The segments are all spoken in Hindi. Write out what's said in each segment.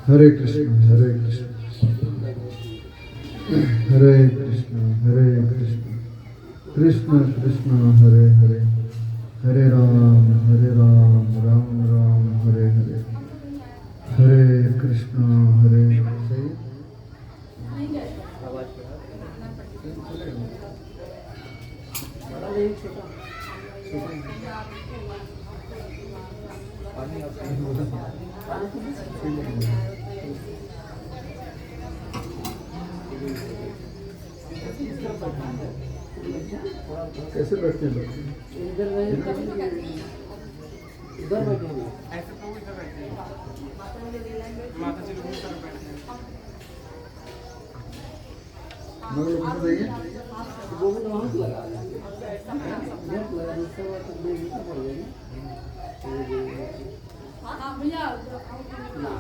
हरे कृष्ण हरे कृष्ण कृष्ण कृष्ण हरे हरे हरे राम राम राम हरे हरे हरे कृष्ण हरे सही कैसे बैठते हैं लोग? इधर बैठेंगे ऐसे तो इधर बैठेंगे माता जी लोग इधर बैठते हैं मगर लोग किधर जाइए वो भी वहाँ से लगा जब लगा दूसरा बार तो दे नहीं पड़ेगा हाँ भैया ना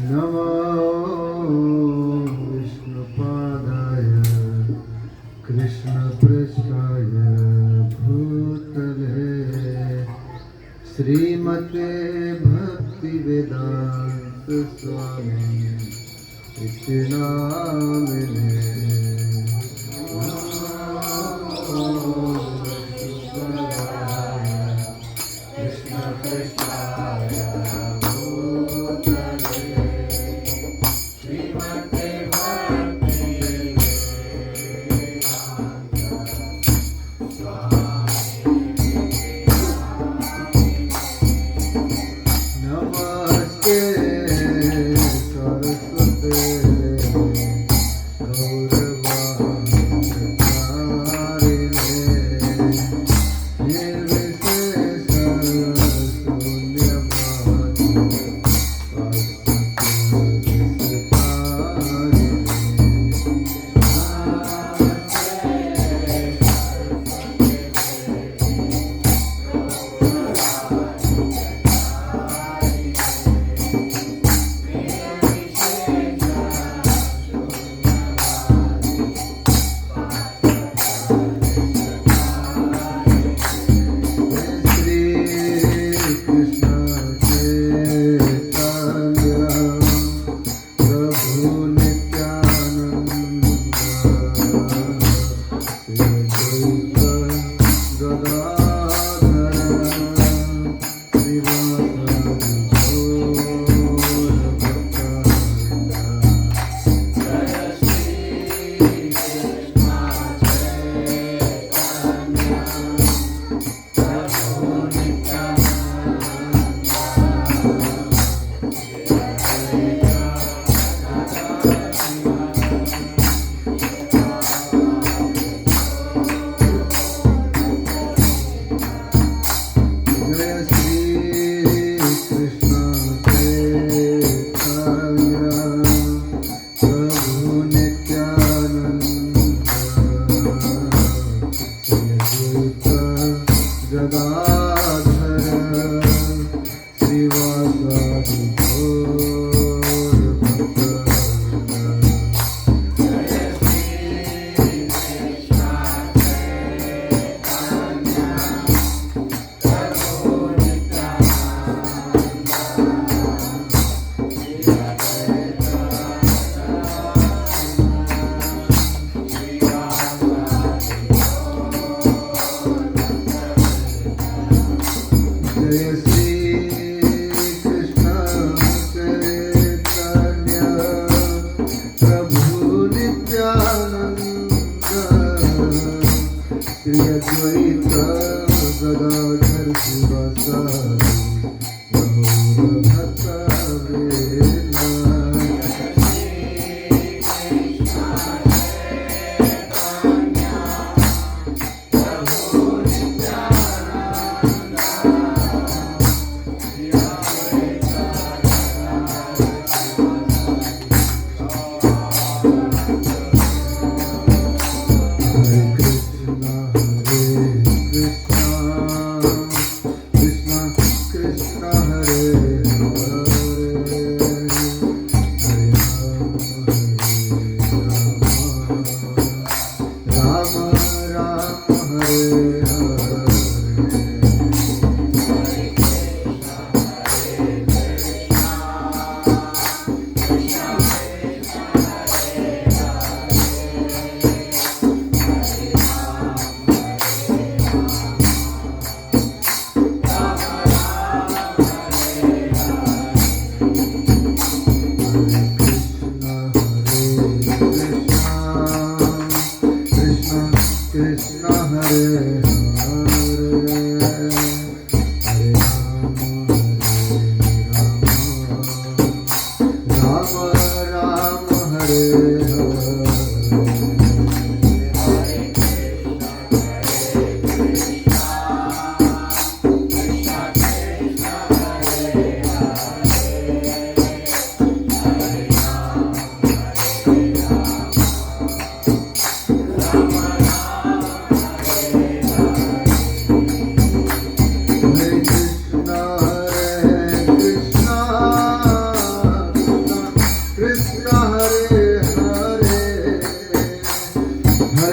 नमो विष्णुपादाय कृष्णपृष्ठाय भूतले श्रीमते भक्तिवेदांत स्वामी इति नामिने कृष्णपृष्ठाय Krishna Hare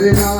Ram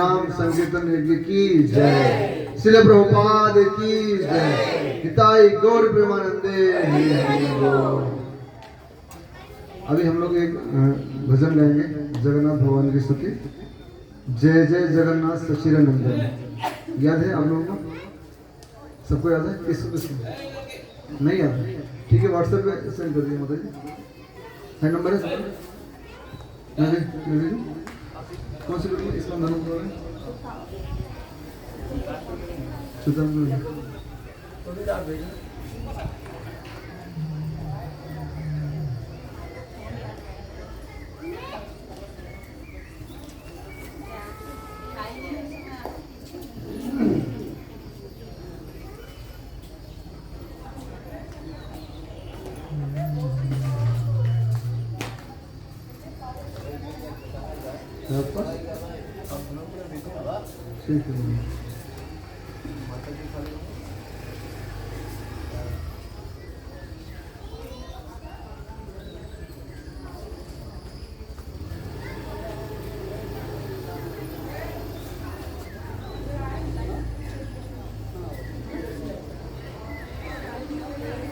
हरिनाम संकीर्तन यज्ञ की जय। श्रील प्रभुपाद की जय। हिताई गौर प्रेमानंदे हरि हरि बोल। अभी हम लोग एक भजन गाएंगे जगन्नाथ भगवान की स्तुति। जय जय जगन्नाथ सचिदानंद। याद है आप लोगों को? सबको याद है? किसको नहीं याद है? ठीक है, व्हाट्सएप पे सेंड कर दिए माता जी। है नंबर है कौन सी ग्रुप में? इसका नाम बोल रहे ठीक है।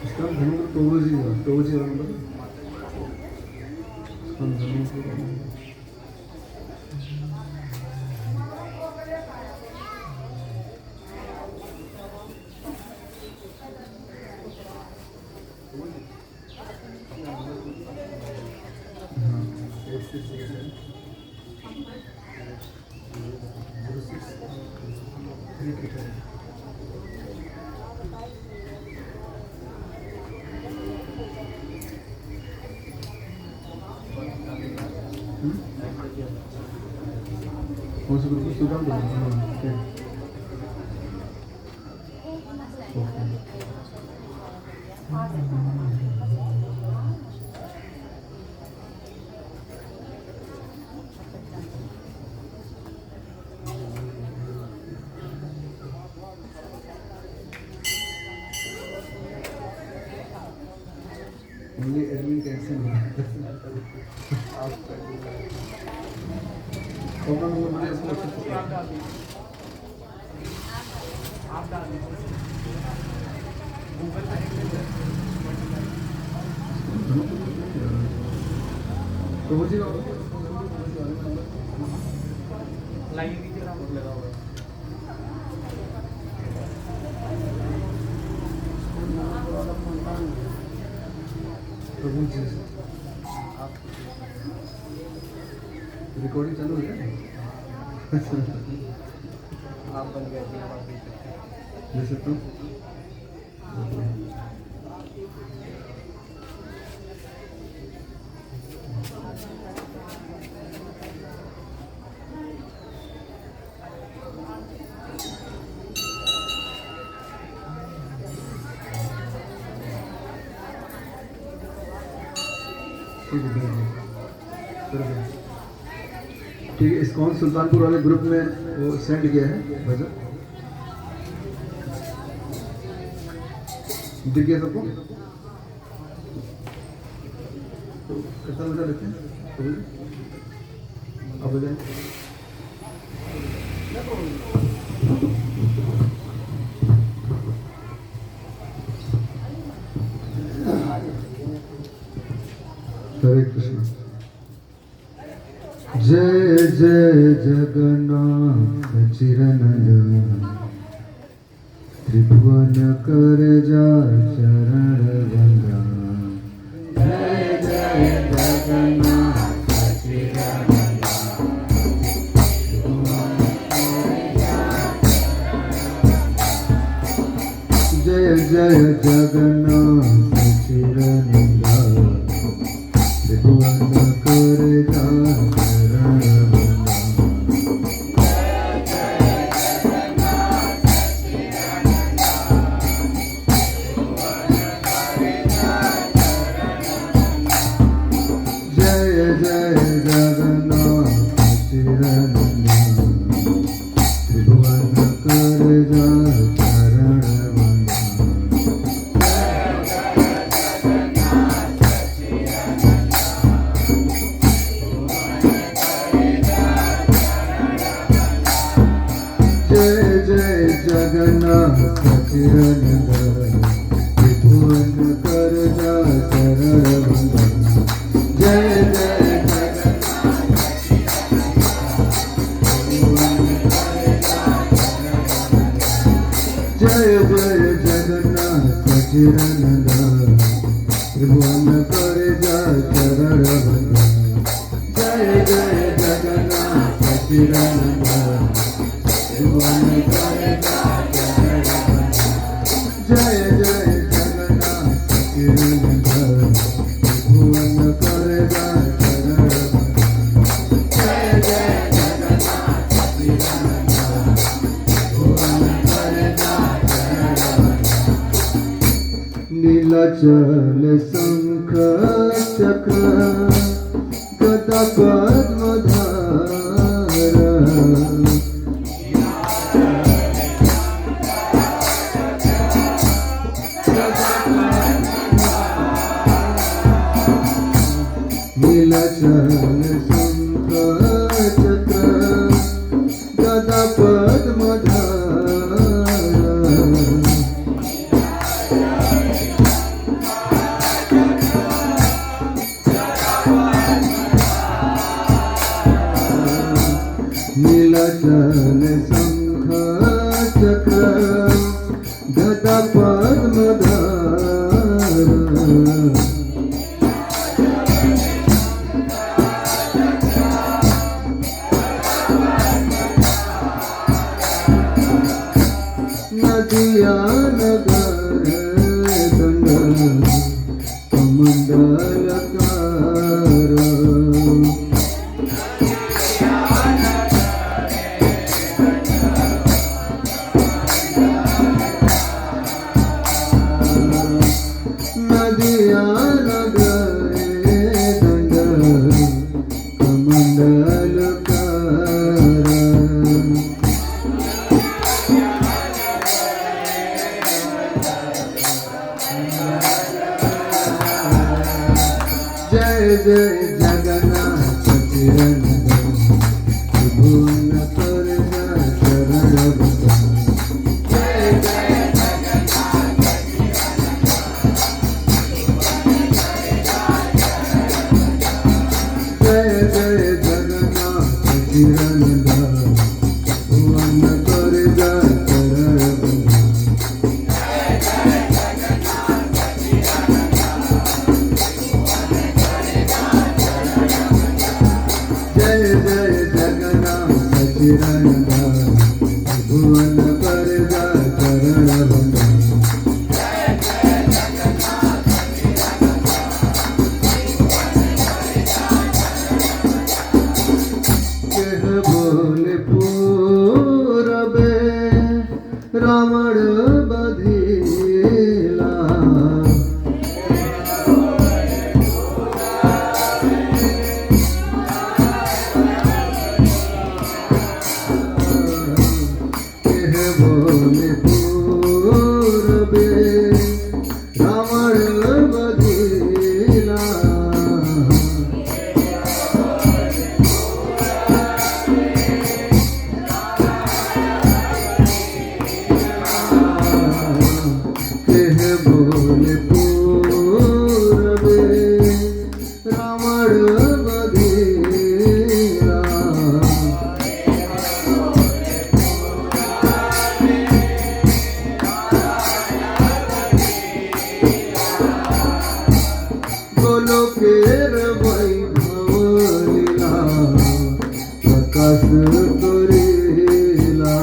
इसका धनु टोजी वाला नंबर कौन सी group student only admin tension है। कौन नंबर मुझे इसको अच्छे से आप डाल दीजिए गूगल तो मुझे लाइन नीचे लगा हुआ है। रिकॉर्डिंग चालू है आप बन गए ले सकते हो। ठीक है, इस्कॉन सुल्तानपुर वाले ग्रुप में वो सेंड किया है भजन। दिख गया सबको? तो कितना बजा लेते हैं अब बजाएं। हरे कृष्ण। जय जय जगन्नाथ चिरनंद त्रिभुवन कर जा चरण वंदन। जय जय जगन्नाथ चिरनंद जय जय जगन्नाथ चिरनंद त्रिभुवन कर जा जगन्नाथ सचिदानंद त्रिभुवन कर जा चरण वंदन। जय जय जय जय जगन्नाथ सचिदानंद त्रिभुवन कर जा चरण वंदन। जय जय जगन्नाथ सचिदानंद त्रिभुवन कर जा चरण वंदन। जय जय जगन्नाथ सचिदानंद त्रिभुवन कर जा चरण वंदन। जय जय जगन्नाथ सचिदानंद त्रिभुवन कर जा चरण वंदन। नीलाचल शंख चक्र गदा पद्मधार। नीलाचल शंख चक्र गदा पद्मधार। नीलाचल शंख चक्र गदा पद्मधार। नदिया नगर दंड कमंडलकार। नदिया नगर दंड कमंडलकार। जय जय जगन्नाथ सचिदानंद त्रिभुवन कर जा चरण वंदन। जय जय जगन्नाथ जय जय जगन्नाथ सचिदानंद त्रिभुवन कर जा चरण वंदन। जय जय जगन्नाथ सचिदानंद त्रिभुवन कर जा चरण वंदन। कह बोले पूरबे रावण बधिला। कह बोले पूरबे रावण बधिला। कह बोले पूरबे रावण बधिला। गोलोकेर वैभव लीला प्रकाश करिला।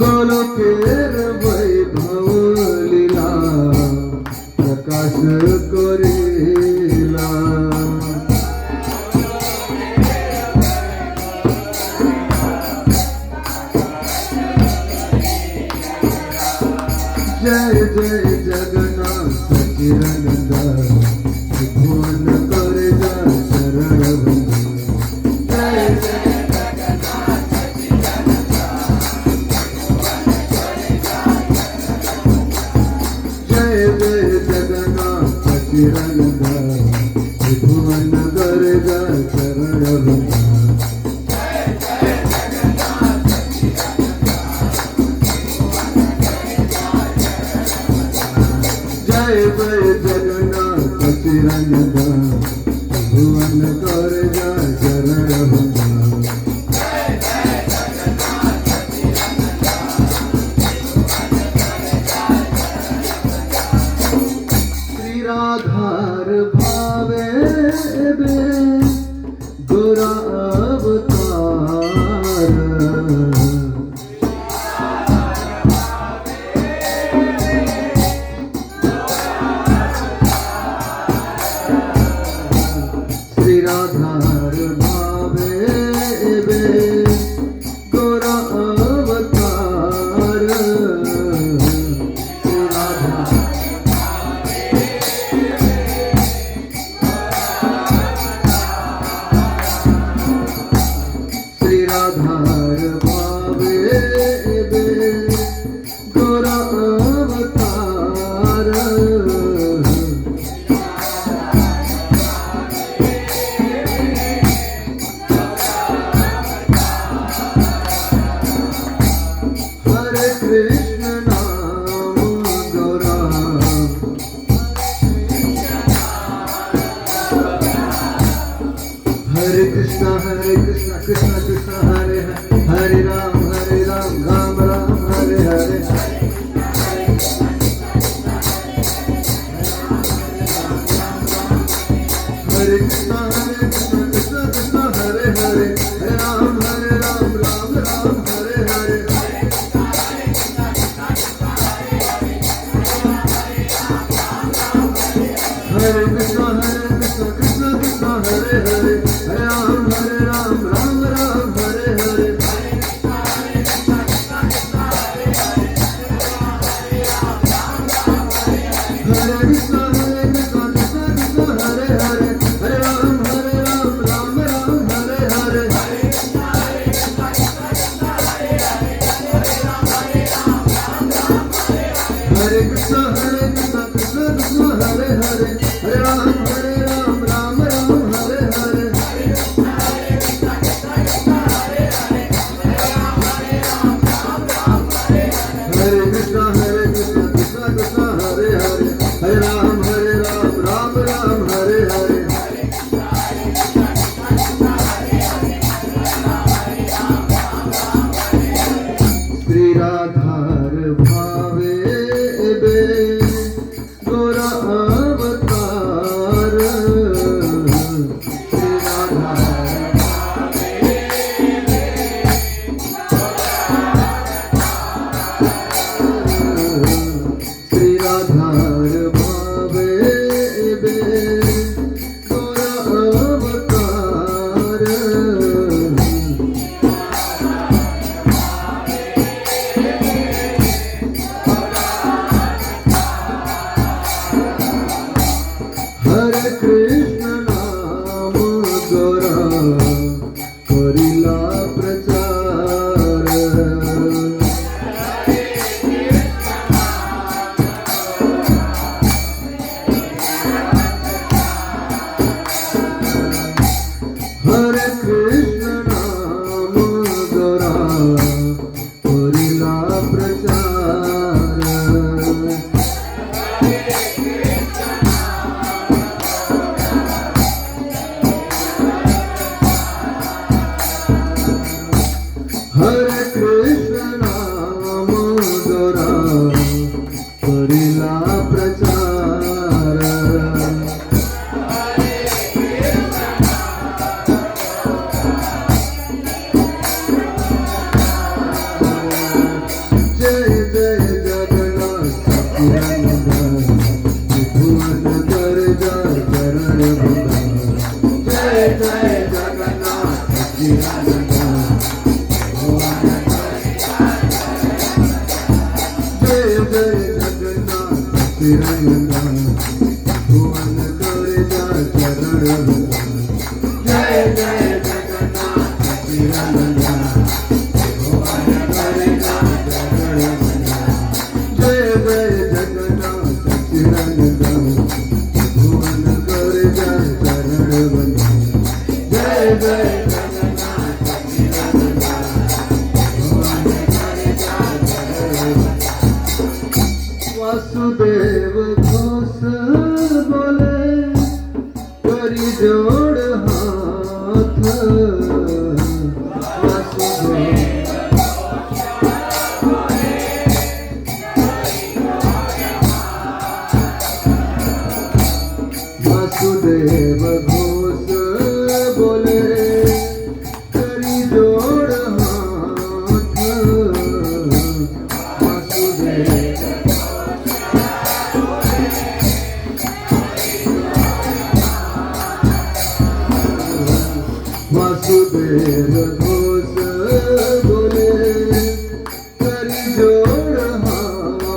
गोलोकेर वैभव लीला प्रकाश करिला। जय जय जगन्नाथ सचिदानंद त्रिभुवन कर जा चरण वंदन। जय जय जगन्नाथ सचिदानंद त्रिभुवन कर जा चरण वंदन। जय जय जगन्नाथ सचिदानंद त्रिभुवन गर्ग चरण वृंदा जय जय जगन्नाथ सचिदानंद त्रिभुवन गर्ग चरण वृंदा राधार भावे बे गोरा अवतार श्री राधार भावे बे गोरा अवतार राधार भावे बे गोरा अवतार हरे कृष्ण नाम गोरा हरे कृष्ण कृष्ण कृष्ण हरे हरे राम राम राम हरे हरे हरे कृष्ण कृष्ण कृष्ण हरे हरे राम राम राम हरे हरे हरे कृष्ण कृष्ण कृष्ण हरे हरे राम राम राम हरे हरे हरे कृष्ण कृष्ण हरे हरे राम राम हरे हरे हरे कृष्ण कृष्ण हरे हरे राम राम हरे हरे हरे कृष्ण कृष्ण हरे हरे राम राम हरे हरे श्री राधार भावे बे गोरा अवतार श्री राधार श्री राधार भावे बे गोरा अवतार हरे कृष्ण नाम गोरा करिला प्रचार हरे कृष्ण नाम गोरा करिला प्रचार हरे कृष्ण नाम गोरा करिला प्रचार जय जय जगन्नाथ सचिदानंद त्रिभुवन गर्ग चरण वृंदा जय जय जगन्नाथ सचिदानंद जय जय जगन्नाथ सचिदानंद भुवन गर्ग चरण वृंदा जय जय जगन्नाथ सचिदानंद भुवन गर्ग चरण वृंदा जय जय जगन्नाथ सचिदानंद भुवन वासुदेव घोष बोले करी जोड़ हाथ वासुदेव घोष बोले करी जोड़ हाथ वासुदेव घोष बोले करी जोड़ हाथ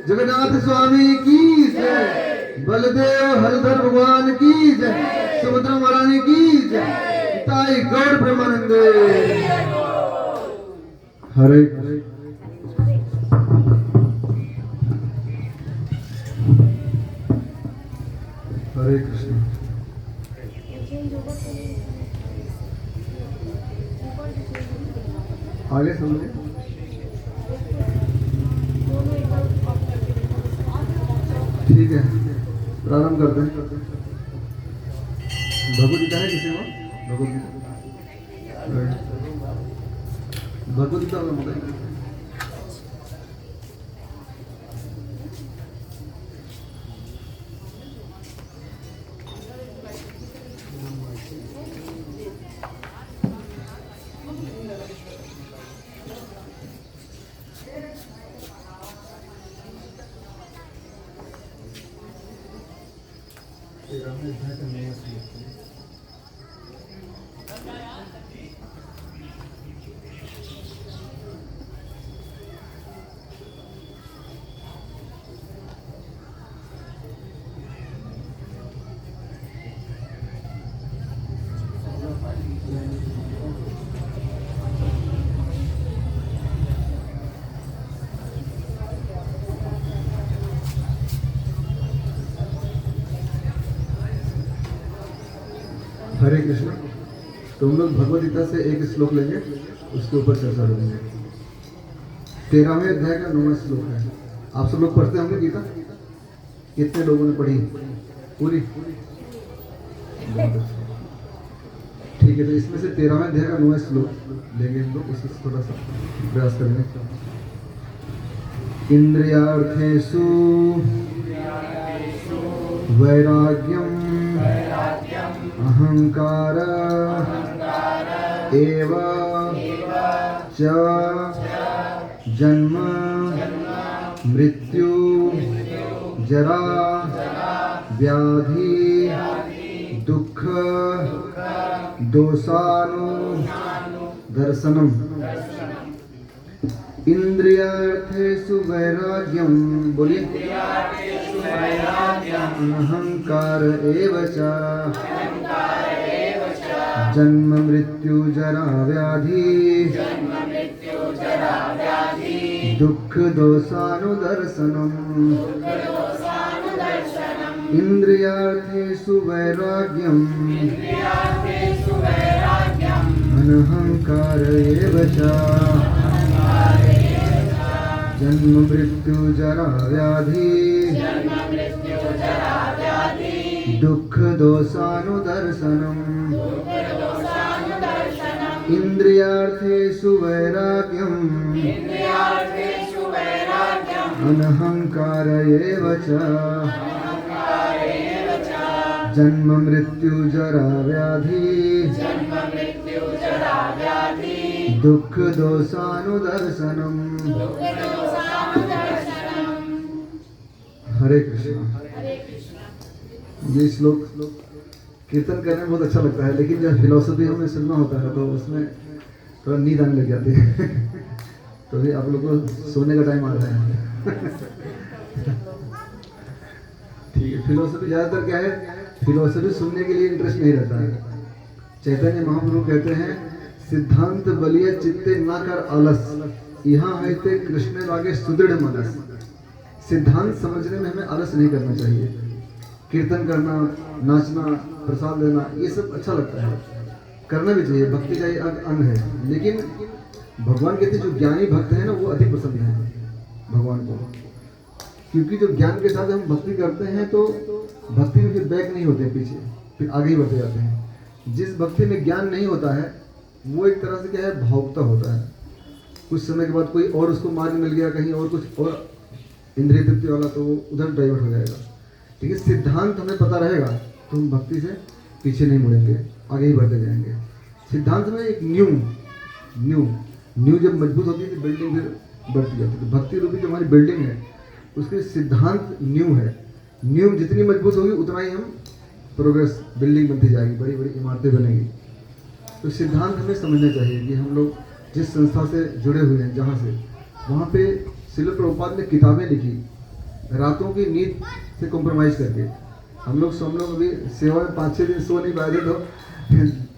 जगन्नाथ स्वामी की जय, बलदेव हलधर भगवान की जय, सुभद्रा महारानी की जय, ताई गौर प्रेमानंदे। हरे हरे कृष्ण। आगे समझे। ठीक है, प्रारंभ करते हैं। भगवद गीता है किसी को? भगवद गीता भगवद गीता बताइए। हरे कृष्ण। तुम लोग भगवद गीता से एक श्लोक लेंगे, उसके ऊपर चर्चा करेंगे। 13वें अध्याय का 9वां श्लोक है। आप सब लोग पढ़ते होंगे गीता? कितने लोगों ने पढ़ी पूरी? ठीक है, तो इसमें से 13वें अध्याय का 9वां श्लोक लेंगे हम लोग, उससे थोड़ा सा प्रयास करेंगे। इंद्रियार्थेषु वैराग्यम अहंकार एव च जन्म मृत्यु जरा व्याधि दुख दोषानुदर्शनम। इंद्रियार्थेषु वैराग्यम, बोलिए। अहंकार एव च जन्म मृत्यु जरा व्याधि दुख दोषानुदर्शनम। इंद्रियार्थेषु वैराग्यम अनहंकार एव च जन्म मृत्यु जरा व्याधि दुख दोषानुदर्शनम। इंद्रियार्थेषु वैराग्यम अनहंकार एव च जन्म मृत्यु जरा व्याधि दुख दोषानुदर्शनम। हरे कृष्ण। ये श्लोक कीर्तन करने में बहुत अच्छा लगता है, लेकिन जब फिलोसफी हमें सुनना होता है तो उसमें थोड़ा नींद आने लग जाती है। तो भी आप लोग को सोने का टाइम आ रहा है। ठीक है, फिलोसफी ज़्यादातर क्या है, फिलोसफी सुनने के लिए इंटरेस्ट नहीं रहता है। चैतन्य महाप्रभु कहते हैं, सिद्धांत बलिए चित्ते ना कर आलस, यहाँ है ते कृष्ण लागे सुदृढ़ मनस। सिद्धांत समझने में हमें आलस नहीं करना चाहिए। कीर्तन करना, नाचना, प्रसाद देना, ये सब अच्छा लगता है, करना भी चाहिए, भक्ति का ये अंग है। लेकिन भगवान कहते जो ज्ञानी भक्त है ना, वो अधिक पसंद है भगवान को, क्योंकि जब ज्ञान के साथ हम भक्ति करते हैं तो भक्ति में फिर बैक नहीं होते, पीछे फिर आगे ही बढ़ते जाते हैं। जिस भक्ति में ज्ञान नहीं होता है वो एक तरह से क्या है, भावुकता होता है। कुछ समय के बाद कोई और उसको मार्ग मिल गया कहीं और, कुछ और इंद्रिय तृप्ति वाला, तो वो उधर डाइवर्ट हो जाएगा। ठीक है, सिद्धांत हमें पता रहेगा तो हम भक्ति से पीछे नहीं मुड़ेंगे, आगे ही बढ़ते जाएंगे। सिद्धांत में एक न्यू जब मजबूत होती है तो बिल्डिंग फिर बढ़ती जाती है। तो भक्ति रूपी जो हमारी बिल्डिंग है उसके सिद्धांत न्यू है। न्यू जितनी मजबूत होगी उतना ही हम प्रोग्रेस, बिल्डिंग बनती जाएगी, बड़ी बड़ी इमारतें बनेगी। तो सिद्धांत हमें समझना चाहिए कि हम लोग जिस संस्था से जुड़े हुए हैं, जहाँ से, वहाँ पे श्रील प्रभुपाद ने किताबें लिखी, रातों की नींद से कॉम्प्रोमाइज़ करके। हम लोग अभी सेवा में 5-6 दिन सो नहीं पाए थे, तो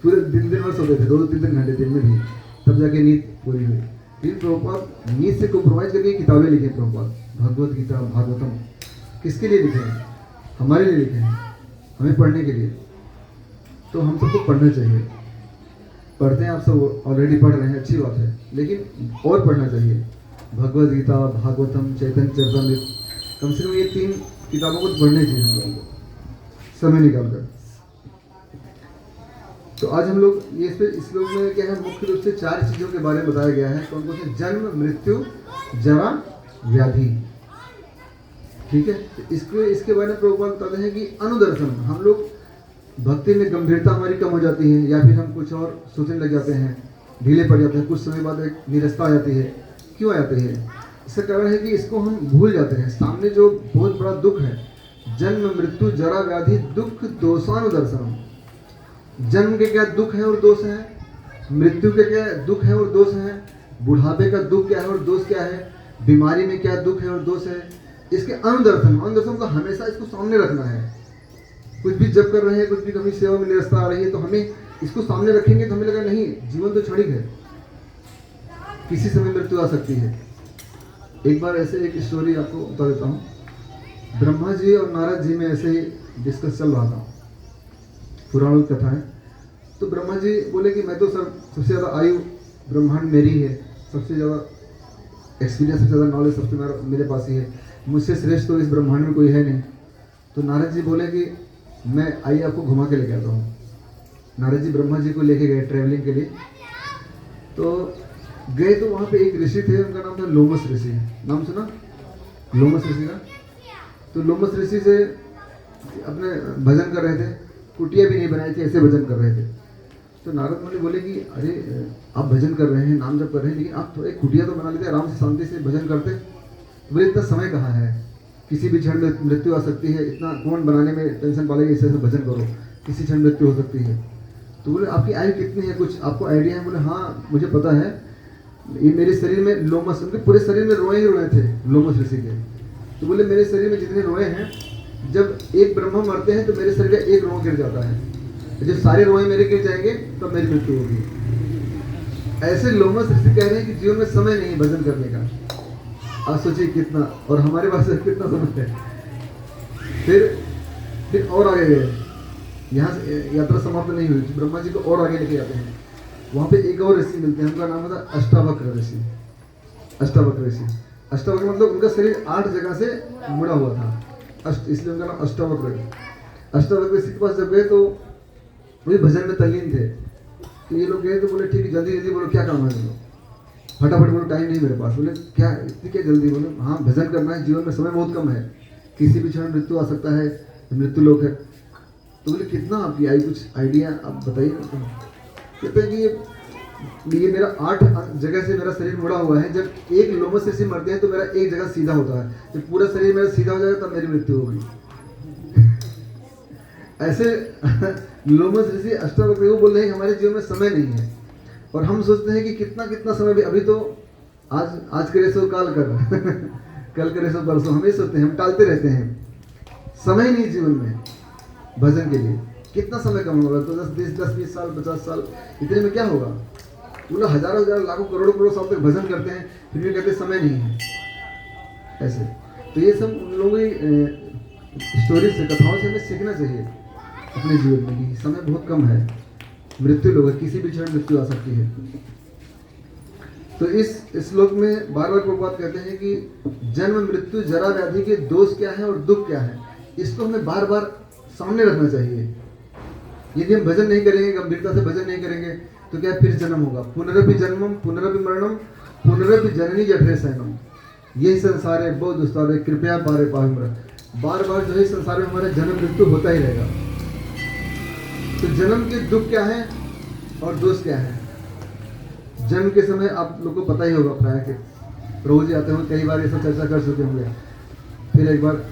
पूरे दिन भर सोते थे, 2-3 घंटे दिन में भी, तब जाके नींद पूरी हुई। फिर प्रभुपाद नींद से कॉम्प्रोमाइज़ करके किताबें लिखी प्रभुपाद, भगवद गीता, भागवतम। किसके लिए लिखे हैं? हमारे लिए लिखे हैं, हमें पढ़ने के लिए। तो हम सबको पढ़ना चाहिए। पढ़ते हैं, आप सब ऑलरेडी पढ़ रहे हैं, अच्छी बात है, लेकिन और पढ़ना चाहिए। भगवद गीता, भागवतम, चैतन्य चरितामृत, कम से कम ये 3 किताबों को पढ़ने चाहिए हम लोगों को, समय निकाल कर। तो आज हम लोग ये इस श्लोक में क्या है, मुख्य रूप से 4 चीज़ों के बारे में बताया गया है। कौन कौन से? जन्म, मृत्यु, जरा, व्याधि। ठीक है। तो इसके बारे में प्रभुपाद बताते हैं कि अनुदर्शन, हम लोग भक्ति में गंभीरता हमारी कम हो जाती है, या फिर हम कुछ और सोचने लग जाते हैं, ढीले पड़ जाते हैं, कुछ समय बाद एक निरस्ता आ जाती है। क्यों आ जाती है? इसका कारण है कि इसको हम भूल जाते हैं। सामने जो बहुत बड़ा दुख है, जन्म, मृत्यु, जरा, व्याधि, दुख, दोषानुदर्शन। जन्म के क्या दुख है और दोष है, मृत्यु के क्या दुख है और दोष है, बुढ़ापे का दुख क्या है और दोष क्या है, बीमारी में क्या दुख है और दोष है, इसके अनुदर्शन। अनुदर्शन मतलब हमेशा इसको सामने रखना है। कुछ भी जब कर रहे हैं, कुछ भी कभी सेवा में निरस्ता आ रही है, तो हमें इसको सामने रखेंगे तो हमें लगा नहीं, जीवन तो क्षणिक है, किसी समय मृत्यु आ सकती है। एक बार ऐसे एक स्टोरी आपको बता देता हूँ। ब्रह्मा जी और नारद जी में ऐसे ही डिस्कस चल रहा था, पुराणों की कथा है। तो ब्रह्मा जी बोले कि मैं तो सबसे ज़्यादा आयु ब्रह्मांड मेरी है, सबसे ज़्यादा एक्सपीरियंस, सबसे ज़्यादा नॉलेज सबसे मेरे पास ही है, मुझसे श्रेष्ठ तो इस ब्रह्मांड में कोई है नहीं। तो नारद जी बोले कि मैं आइए आपको घुमा के लेके आता हूँ। नारद जी ब्रह्मा जी को लेके गए ट्रैवलिंग के लिए। तो गए तो वहाँ पे एक ऋषि थे, उनका नाम था लोमस ऋषि। नाम सुना लोमस ऋषि का? तो लोमस ऋषि से अपने भजन कर रहे थे, कुटिया भी नहीं बनाई थी, ऐसे भजन कर रहे थे। तो नारद मुनि बोले कि अरे आप भजन कर रहे हैं, नाम जप कर रहे हैं, लेकिन आप थोड़ा कुटिया तो बना लेते, आराम से शांति से भजन करते। बोले इतना समय कहाँ है, किसी भी क्षण में मृत्यु आ सकती है, इतना कौन बनाने में टेंशन पालेगा, इससे भजन करो, किसी क्षण मृत्यु हो सकती है। तो बोले आपकी आयु कितनी है, कुछ आपको आइडिया है? बोले हाँ मुझे पता है, ये मेरे शरीर में लोमस, उनके पूरे शरीर में रोए ही रोए थे लोमस ऋषि के। तो बोले मेरे शरीर में जितने रोए हैं, जब एक ब्रह्मा मरते हैं तो मेरे शरीर का एक रोआ गिर जाता है, जब सारे रोए मेरे गिर जाएंगे तब तो मेरी मृत्यु होगी। ऐसे लोमस ऋषि कह रहे हैं कि जीवन में समय नहीं है भजन करने का। आप सोचिए कितना, और हमारे पास कितना समय है। फिर और आगे गए, यहाँ से यात्रा समाप्त नहीं हुई, ब्रह्मा जी को और आगे लेके जाते हैं। वहाँ पे एक और ऋषि मिलते हैं, उनका नाम होता है अष्टावक्र ऋषि। अष्टावक्र ऋषि, अष्टावक्र मतलब उनका शरीर 8 जगह से मुड़ा हुआ था, इसलिए उनका नाम अष्टावक्र। अष्टावक्र ऋषि के पास जब गए तो वो भजन में तल्लीन थे। तो ये लोग गए तो बोले ठीक है, जल्दी जल्दी बोलो क्या काम है, बोलो फटाफट बोलो, टाइम नहीं मेरे पास। बोले क्या इतनी क्या जल्दी? बोले हाँ भजन करना है, जीवन में समय बहुत कम है, किसी भी क्षण मृत्यु आ सकता है, मृत्यु लोक है। तो बोले कितना आपकी आयु, कुछ आइडिया आप बताइए। कहते हैं कि ये मेरा 8 जगह से मेरा शरीर मुड़ा हुआ है, जब एक लोमस ऋषि मरते हैं तो मेरा एक जगह सीधा होता है, जब पूरा शरीर मेरा सीधा हो जाएगा तब मेरी मृत्यु होगी। ऐसे लोमस ऋषि अष्टावक्र बोल रहे हैं हमारे जीवन में समय नहीं है, और हम सोचते हैं कि कितना कितना समय भी, अभी तो आज करे सो काल कर कल करे सो परसों, हमें सोचते हैं, हम टालते रहते हैं। समय नहीं जीवन में भजन के लिए, कितना समय कम होगा? तो 10 20 साल 50 साल, इतने में क्या होगा? वो लोग हजारों हजार लाखों करोड़ों साल तक भजन करते हैं, फिर भी कहते समय नहीं है ऐसे। तो ये सब उन लोगों की स्टोरी से, कथाओं से हमें सीखना चाहिए अपने जीवन में कि समय बहुत कम है, मृत्यु लोग है, किसी भी क्षण मृत्यु आ सकती है। तो इस श्लोक में बार बार प्रभुपाद कहते हैं कि जन्म, मृत्यु, जरा, व्याधि के दोष क्या है और दुख क्या है, इसको हमें बार बार सामने रखना चाहिए। यदि हम भजन नहीं करेंगे, गंभीरता से भजन नहीं करेंगे, तो क्या फिर जन्म होगा। पुनरपि जन्मम पुनरपि मरणम पुनरपि जननी जठरे शयनम, यही संसार है बहुत दुस्तार है, कृपया पारे पाहिम्र। बार बार जो है संसार में हमारा जन्म मृत्यु होता ही रहेगा। तो जन्म के दुख क्या है और दोष क्या है? जन्म के समय आप लोग को पता ही होगा प्राय के, रोज आते हो, कई बार ये सब चर्चा कर चुके होंगे। फिर एक बार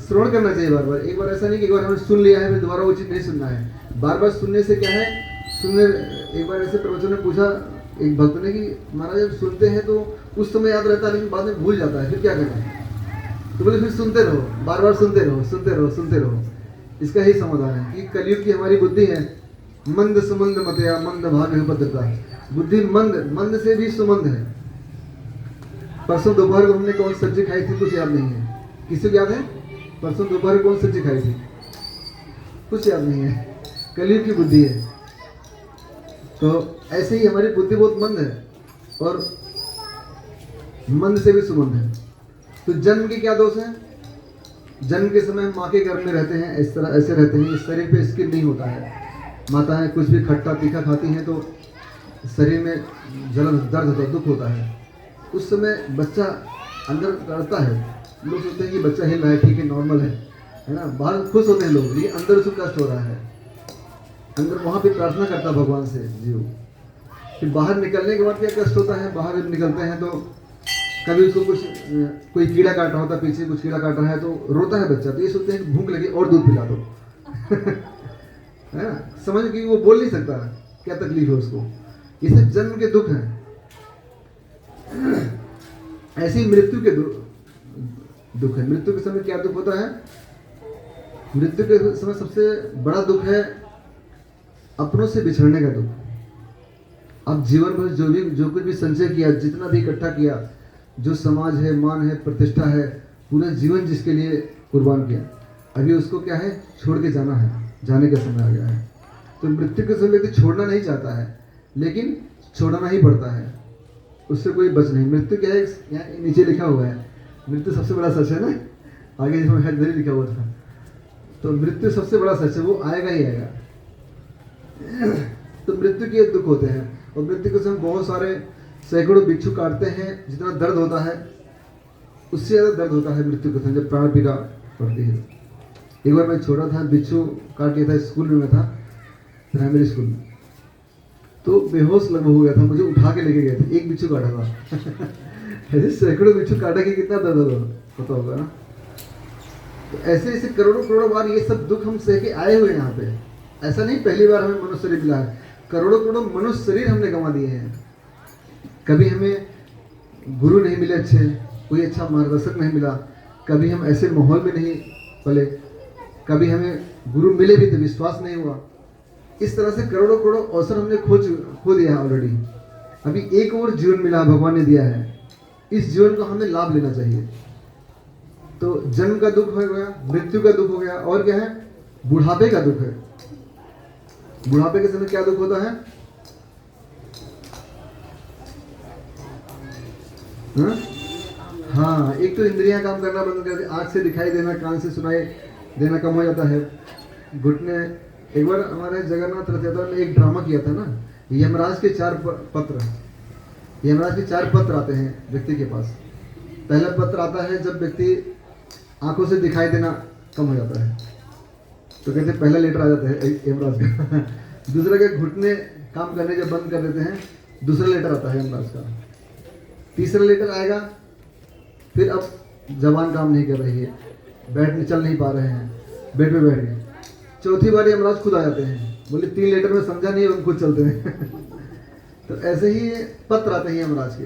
श्रवण करना चाहिए, बार बार। एक बार ऐसा नहीं कि एक बार हमने सुन लिया है फिर दोबारा वो चीज़ नहीं सुनना है। बार बार सुनने से क्या है, सुनने, एक बार ऐसे प्रवचन में पूछा एक भक्त ने कि महाराज जब सुनते हैं तो उस समय याद रहता है, लेकिन बाद में भूल जाता है, फिर क्या करें? तो बोले फिर सुनते रहो, बार बार सुनते रहो, सुनते रहो, सुनते रहो। इसका ही समाधान है कि कलयुग की हमारी बुद्धि है मंद सुमंद मतया मंद भाग भद्रता, बुद्धि मंद से भी सुमंद है। परसों दोपहर को हमने कौन सब्जी खाई थी कुछ याद नहीं है, किसी को याद है? परसों दोपहर कौन सब्जी खाई थी कुछ याद नहीं है, कलयुग की बुद्धि है। तो ऐसे ही हमारी बुद्धि बहुत मंद है और मंद से भी सुमंद है। तो जन्म के क्या दोष है? जन्म के समय हम माँ के गर्भ में रहते हैं, इस तरह ऐसे रहते हैं, इस शरीर पे स्किन नहीं होता है, माताएं कुछ भी खट्टा तीखा खाती हैं तो शरीर में जलन दर्द होता है, दुख होता है। उस समय बच्चा अंदर डरता है, लोग सोचते हैं कि बच्चा हिल रहा है, ठीक है, नॉर्मल है ना, बाहर खुश होते हैं लोग, लेकिन अंदर उसको कष्ट हो रहा है। अंदर वहाँ पे प्रार्थना करता भगवान से जीव। फिर बाहर निकलने के बाद क्या कष्ट होता है, बाहर जब निकलते हैं तो कभी उसको कुछ कोई कीड़ा काट रहा होता है, पीछे कुछ कीड़ा काट रहा है तो रोता है बच्चा, तो ये सोचते हैं कि भूख लगी और दूध पिला दो है ना, समझ कि वो बोल नहीं सकता क्या तकलीफ है उसको, ये सब जन्म के दुख हैं। ऐसी मृत्यु के दुख है। मृत्यु के समय क्या दुख होता है? मृत्यु के समय सबसे बड़ा दुख है अपनों से बिछड़ने का दुख। अब जीवन भर जो कुछ भी संचय किया, जितना भी इकट्ठा किया, जो समाज है, मान है, प्रतिष्ठा है, पूरा जीवन जिसके लिए कुर्बान किया, अभी उसको क्या है, छोड़ के जाना है, जाने का समय आ गया है। तो मृत्यु के समय व्यक्ति छोड़ना नहीं चाहता है, लेकिन छोड़ना ही पड़ता है, उससे कोई बच नहीं। मृत्यु क्या है, यहाँ नीचे लिखा हुआ है, मृत्यु सबसे बड़ा सच है ना, आगे इसमें है इधर लिखा हुआ था। तो मृत्यु सबसे बड़ा सच है, वो आएगा ही आएगा। तो मृत्यु के दुख होते हैं, और मृत्यु के समय बहुत सारे सैकड़ों बिच्छू काटते हैं, जितना दर्द होता है उससे ज़्यादा दर्द होता है मृत्यु के समय, जब प्राण पीड़ा पड़ती है। एक बार मैं छोटा था, बिच्छू काट लिया था, स्कूल में मैं था, प्राइमरी स्कूल में, तो बेहोश लगभग हो गया था, मुझे उठा के लेके गए थे, एक बिच्छू काटा था ऐसे सैकड़ों बिच्छू काटा कि कितना दर्द होता होगा ना। तो ऐसे ऐसे करोड़ों करोड़ों बार ये सब दुख हम सह के आए हुए यहाँ पे। ऐसा नहीं पहली बार हमें मनुष्य शरीर मिला है, करोड़ों करोड़ों मनुष्य शरीर हमने गंवा दिए हैं। कभी हमें गुरु नहीं मिले अच्छे, कोई अच्छा मार्गदर्शक नहीं मिला, कभी हम ऐसे माहौल में नहीं पले, कभी हमें गुरु मिले भी तो विश्वास नहीं हुआ। इस तरह से करोड़ों करोड़ों अवसर हमने खो दिया है ऑलरेडी। अभी एक और जीवन मिला, भगवान ने दिया है, इस जीवन को हमें लाभ लेना चाहिए। तो जन्म का दुख हो गया, मृत्यु का दुख हो गया, और क्या है, बुढ़ापे का दुख है। बुढ़ापे के समय क्या दुख होता है? हाँ, एक तो इंद्रियां काम करना बंद कर दी, आँख से दिखाई देना, कान से सुनाई देना कम हो जाता है, घुटने। एक बार हमारे जगन्नाथ रथ यात्रा में एक ड्रामा किया था ना, यमराज के 4 पत्र, यमराज के 4 पत्र आते हैं व्यक्ति के पास। पहला पत्र आता है जब व्यक्ति आंखों से दिखाई देना कम हो जाता है, तो कहते हैं पहला लेटर आ जाता है यमराज का दूसरा के घुटने काम करने जब बंद कर देते हैं, दूसरा लेटर आता है यमराज का। तीसरा लेटर आएगा, फिर अब जबान काम नहीं कर रही है, चल नहीं पा रहे हैं, बेड पे बैठ गए। चौथी बार यमराज खुद आ जाते हैं, बोले 3 लेटर में समझा नहीं, हम खुद चलते हैं तो ऐसे ही पत्र आते हैं यमराज के,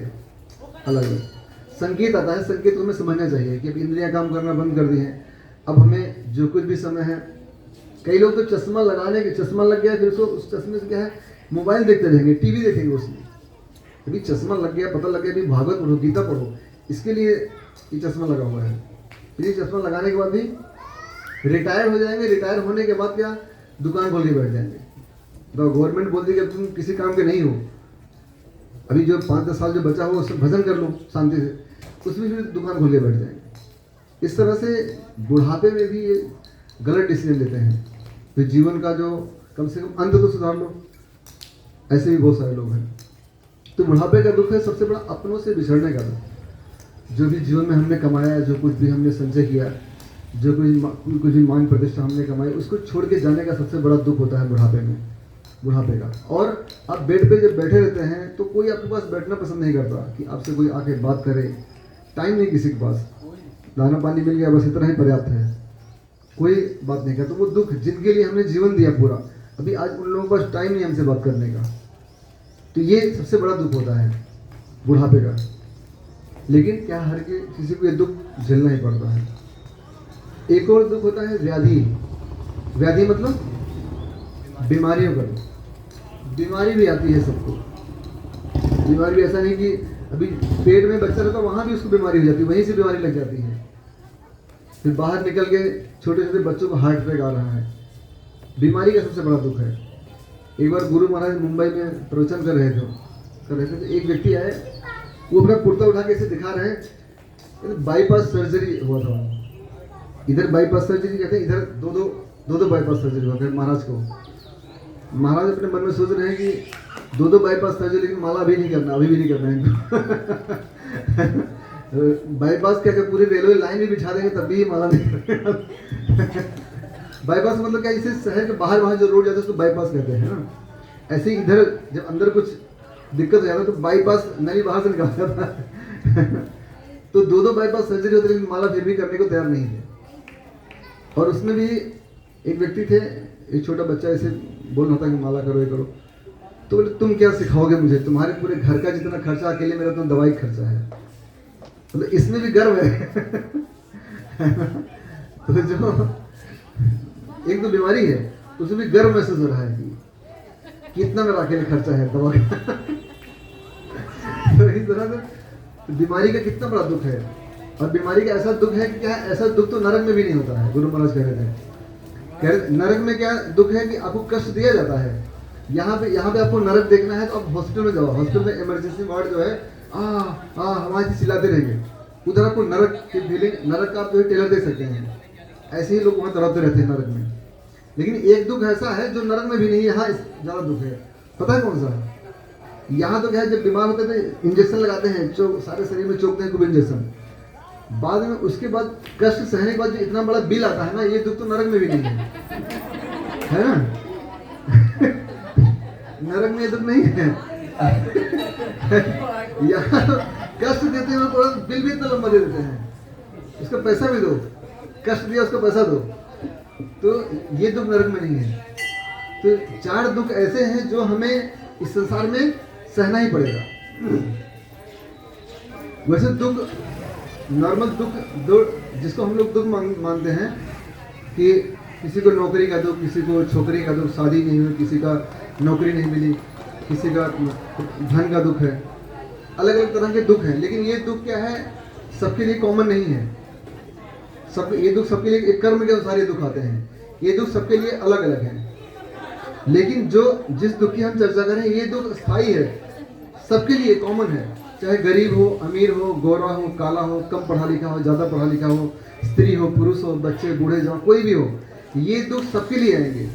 अलग अलग संकेत आता है। संकेत को हमें समझना चाहिए कि अब इंद्रियां काम करना बंद कर दी हैं, अब हमें जो कुछ भी समय है। कई लोग तो चश्मा लगाने के, चश्मा लग गया, फिर उसको उस चश्मे से क्या है, मोबाइल देखते रहेंगे, टीवी देखेंगे उसमें। अभी चश्मा लग गया, पता लग गया, अभी भागवत पढ़ो, गीता पढ़ो, इसके लिए ये चश्मा लगा हुआ है। फिर ये चश्मा लगाने के बाद भी रिटायर हो जाएंगे, रिटायर होने के बाद क्या, दुकान खोल के बैठ जाएंगे। तो गवर्नमेंट बोलती है कि अब तुम किसी काम के नहीं हो, अभी जो 5-10 साल जो बचा हो उससे भजन कर लो शांति से, उसमें फिर दुकान खोल के बैठ जाएंगे। इस तरह से बुढ़ापे में भी ये गलत डिसीजन लेते हैं। फिर जीवन का जो कम से कम अंत तो सुधार लो, ऐसे भी बहुत सारे लोग हैं। तो बुढ़ापे का दुख है सबसे बड़ा अपनों से बिछड़ने का दुख। जो भी जीवन में हमने कमाया, जो कुछ भी हमने संचय किया, जो कुछ भी मान प्रतिष्ठा हमने कमाई, उसको छोड़ के जाने का सबसे बड़ा दुख होता है बुढ़ापे में, बुढ़ापे का। और आप बेड पे जब बैठे रहते हैं तो कोई आपके पास बैठना पसंद नहीं करता कि आपसे कोई आके बात करे, टाइम नहीं किसी के पास, दाना पानी मिल गया बस इतना ही पर्याप्त है, कोई बात नहीं करता। तो वो दुख जिनके लिए हमने जीवन दिया पूरा, अभी आज उन लोगों के पास टाइम नहीं हमसे बात करने का, तो ये सबसे बड़ा दुख होता है बुढ़ापे का। लेकिन क्या हर किसी को ये दुख झेलना ही पड़ता है। एक और दुख होता है व्याधि। व्याधि मतलब बीमारियों का दुख। बीमारी भी आती है सबको, बीमारी भी ऐसा नहीं कि अभी पेट में बच्चा रहता वहाँ भी उसको बीमारी हो जाती है, वहीं से बीमारी लग जाती है। फिर बाहर निकल के छोटे छोटे बच्चों को हार्ट अटैक आ रहा है, बीमारी का सबसे बड़ा दुख है। एक बार गुरु महाराज मुंबई में प्रवचन कर रहे थे तो एक व्यक्ति आए, वो अपना कुर्ता उठा के ऐसे दिखा रहे हैं, बाईपास सर्जरी हुआ था, इधर बाईपास सर्जरी कहते हैं, इधर दो बाईपास सर्जरी हुआ महाराज को। महाराज अपने मन में सोच रहे हैं कि दो बाईपास सर्जरी, लेकिन माला अभी नहीं करना, अभी भी नहीं करना है इनको। बाईपास क्या क्या पूरी रेलवे लाइन भी बिछा देंगे तब भी माला नहीं करना। बाईपास मतलब क्या, इसे शहर के बाहर वहाँ जो रोड जाता है उसको बाईपास कहते हैं ना। ऐसे ही इधर जब अंदर कुछ दिक्कत हो जाता है तो बाईपास नली बाहर से निकाल जाता है। तो दो बाईपास सर्जरी होती है, लेकिन माला फिर भी करने को तैयार नहीं है। और उसमें भी एक व्यक्ति थे, एक छोटा बच्चा ऐसे बोल रहा था कि माला करो ये करो। तो बोले तुम क्या सिखाओगे मुझे, तुम्हारे पूरे घर का जितना खर्चा अकेले मेरा तो दवाई खर्चा है। मतलब इसमें भी गर्व है। तो जो एक तो बीमारी है उसमें भी गर्व महसूस हो रहा है कि कितना मेरा अकेले खर्चा है दवा का। तो इस तरह से बीमारी का कितना बड़ा दुख है। और बीमारी का ऐसा दुख है कि क्या, ऐसा दुख तो नरक में भी नहीं होता है। गुरु महाराज कह रहे थे, नरक में क्या दुख है कि आपको कष्ट दिया जाता है। यहाँ पे आपको नरक देखना है तो आप हॉस्पिटल में जाओ, हॉस्पिटल में इमरजेंसी वार्ड जो है हमारी चिल्लाते रहेंगे, उधर आपको नरक की फीलिंग, नरक का आप जो है टेलर देख सकते हैं। ऐसे ही लोग वहाँ तड़पते रहते हैं नरक में। लेकिन एक दुख ऐसा है जो नरक में भी नहीं, यहाँ ज़्यादा दुख है। पता है कौन सा? यहाँ तो क्या है, जब बीमार होते थे इंजेक्शन लगाते हैं, सारे शरीर में चोकते हैं खूब इंजेक्शन, बाद में उसके बाद कष्ट सहने के बाद जो इतना बड़ा बिल आता है ना, ये दुख तो नरक में भी नहीं है ना। नरक में ये दुख नहीं है। यहाँ कष्ट देते हैं तो बिल भी इतना लंबा दे देते हैं, उसका पैसा भी दो, कष्ट दिया उसका पैसा दो। तो ये दुख नरक में नहीं है। तो 4 दुख ऐसे हैं जो हमें इस संसार में सहना ही पड़ेगा। वैसे दुख, नॉर्मल दुख जिसको हम लोग दुख मानते हैं कि किसी को नौकरी का दुख, किसी को छोकरी का दुख, शादी नहीं हुई, किसी का नौकरी नहीं मिली, किसी का धन का दुख है, अलग अलग तरह के दुख हैं। लेकिन ये दुख क्या है, सबके लिए कॉमन नहीं है। ये दुख सबके लिए एक कर्म के अनुसार ये दुख आते हैं, ये दुख सबके लिए अलग अलग हैं। लेकिन जिस दुख की हम चर्चा करें, ये दुख स्थायी है, सबके लिए कॉमन है। चाहे गरीब हो, अमीर हो, गोरा हो, काला हो, कम पढ़ा लिखा हो, ज़्यादा पढ़ा लिखा हो, स्त्री हो, पुरुष हो, बच्चे, बूढ़े, जवान, कोई भी हो, ये दुख सबके लिए आएंगे।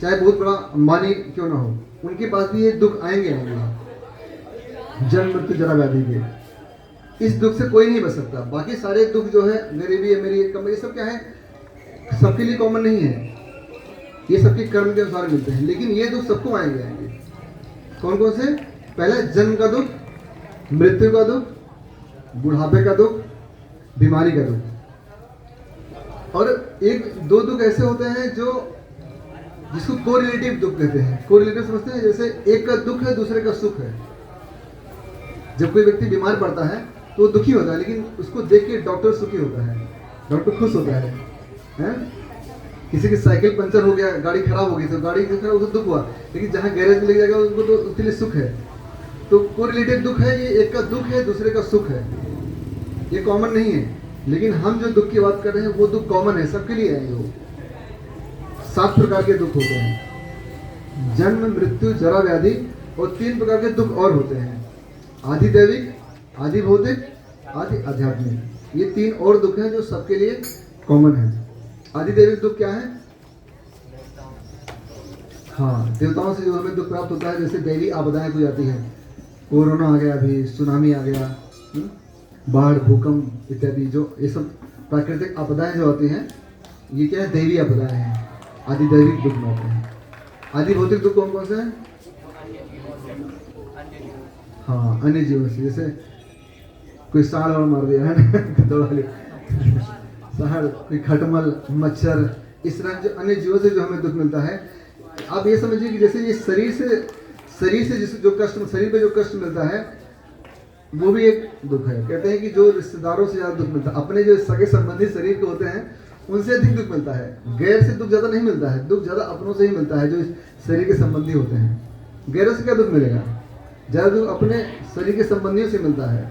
चाहे बहुत बड़ा अंबानी क्यों ना हो, उनके पास भी ये दुख आएंगे। जन्म मृत्यु जरा व्याधि के, इस दुख से कोई नहीं बच सकता। बाकी सारे दुख जो है, गरीबी है, मेरी कम, ये सब क्या है, सबके लिए कॉमन नहीं है, ये सबके कर्म के अनुसार मिलते हैं। लेकिन ये दुख सबको आएंगे। कौन कौन से? पहले जन्म का दुख, मृत्यु का दुख, बुढ़ापे का दुख, बीमारी का दुख। और एक दो दुख ऐसे होते हैं जो जिसको कोरिलेटिव दुख कहते हैं। कोरिलेटिव समझते हैं? जैसे एक का दुख है, दूसरे का सुख है। जब कोई व्यक्ति बीमार पड़ता है तो वो दुखी होता है, लेकिन उसको देख के डॉक्टर सुखी होता है, डॉक्टर खुश होता है। किसी की साइकिल पंचर हो गया, गाड़ी खराब हो गई, तो गाड़ी खराब उसको दुख हुआ, लेकिन जहाँ गैरेज में ले जाएगा उसको तो उसके लिए सुख है। तो कोरिलेटिव दुख है, ये एक का दुख है, दूसरे का सुख है, ये कॉमन नहीं है। लेकिन हम जो दुख की बात कर रहे हैं वो दुख कॉमन है, सबके लिए है। वो 7 प्रकार के दुख होते हैं, जन्म, मृत्यु, जरा, व्याधि, और 3 प्रकार के दुख और होते हैं, आदि दैविक, आदि भौतिक, आदि आध्यात्मिक। ये 3 और दुख हैं जो सबके लिए कॉमन है। आदि दैविक दुख क्या है? हाँ, देवताओं से जो हमें दुख प्राप्त होता है, जैसे दैवी आपदाएं कोई आती है, कोरोना आ गया, अभी सुनामी आ गया, बाढ़, भूकंप इत्यादि, जो ये सब प्राकृतिक आपदाएं जो आती हैं, ये क्या है? दैवी आपदाएं हैं, आदि दैविक दुख में आते हैं। आदि भौतिक दुख कौन कौन से हैं? हाँ, अन्य जीवों से, जैसे कोई सांड और मार दिया है ना, सांड, कोई खटमल, मच्छर, इस तरह जो अन्य जीवों से जो हमें दुख मिलता है। आप ये समझिए कि जैसे ये शरीर से जिस जो कष्ट, शरीर पे जो कष्ट मिलता है वो भी एक दुख है। कहते हैं कि जो रिश्तेदारों से ज़्यादा दुख मिलता है, अपने जो सगे संबंधी शरीर के होते हैं उनसे अधिक दुख मिलता है। गैर से दुख ज़्यादा नहीं मिलता है, दुख ज़्यादा अपनों से ही मिलता है, जो शरीर के संबंधी होते हैं। गैरों से क्या दुख मिलेगा? ज़्यादा दुख अपने शरीर के संबंधियों से मिलता है।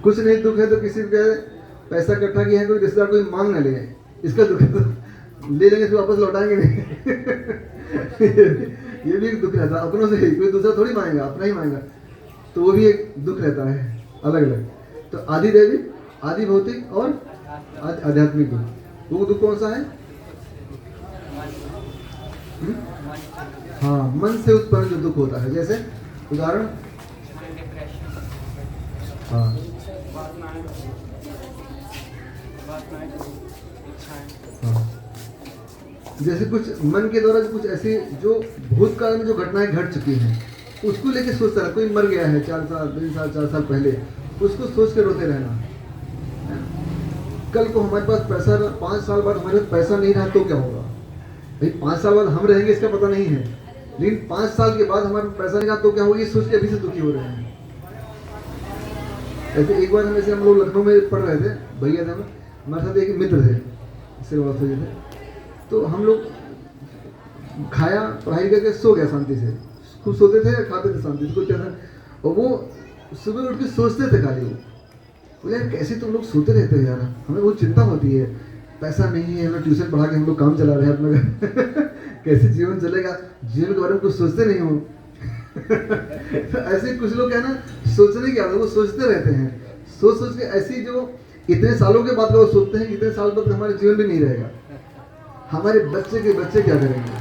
कुछ नहीं दुख है तो किसी का पैसा इकट्ठा किया है, कोई रिश्तेदार कोई मांग ना ले, इसका दुख है, तो ले लेंगे फिर वापस लौटाएंगे नहीं। ये भी एक दुख रहता है, अपनों से ही, कोई दूसरा थोड़ी मांगेगा, अपना ही मांगेगा, तो वो भी एक दुख रहता है अलग अलग। तो आदि दैविक, आदि भौतिक और आध्यात्मिक दुख। वो दुख कौन सा है? हम्म? हाँ, मन से उत्पन्न जो दुख होता है, जैसे उदाहरण। हाँ, हाँ, जैसे कुछ मन के द्वारा कुछ ऐसी जो भूतकाल में जो घटनाएं घट चुकी हैं उसको लेके सोचता रहा। कोई मर गया है 4 साल 3 साल 4 साल पहले, उसको सोच के रोते रहना। है? कल को हमारे पास पैसा, 5 साल बाद हमारे पास पैसा नहीं रहा तो क्या होगा भाई? 5 साल बाद हम रहेंगे इसका पता नहीं है, लेकिन 5 साल के बाद हमारे पास पैसा नहीं रहा तो क्या होगा, ये सोच के अभी से दुखी हो रहे हैं। ऐसे एक बार हम लोग लखनऊ में पढ़ रहे थे, भैया थे, हमारे साथ एक मित्र थे, इससे बात हुई थे। तो हम लोग खाया, पढ़ाई करके सो गया शांति से, खूब सोते थे, खाते थे शांति से, कुछ टेंशन। और वो सुबह उठ के सोचते थे खाली, वो यार कैसे तुम लोग सोते रहते हो यार, हमें बहुत चिंता होती है, पैसा नहीं है, हमें ट्यूशन पढ़ा के हम लोग काम चला रहे हैं अपना घर कैसे जीवन चलेगा, जीवन के बारे में कुछ सोचते नहीं हो तो ऐसे कुछ लोग है ना, सोचने की आदत, वो सोचते रहते हैं, सोच सोच के ऐसी जो इतने सालों के बाद लोग सोचते हैं इतने साल बाद हमारे जीवन भी नहीं रहेगा, हमारे बच्चे के बच्चे क्या करेंगे।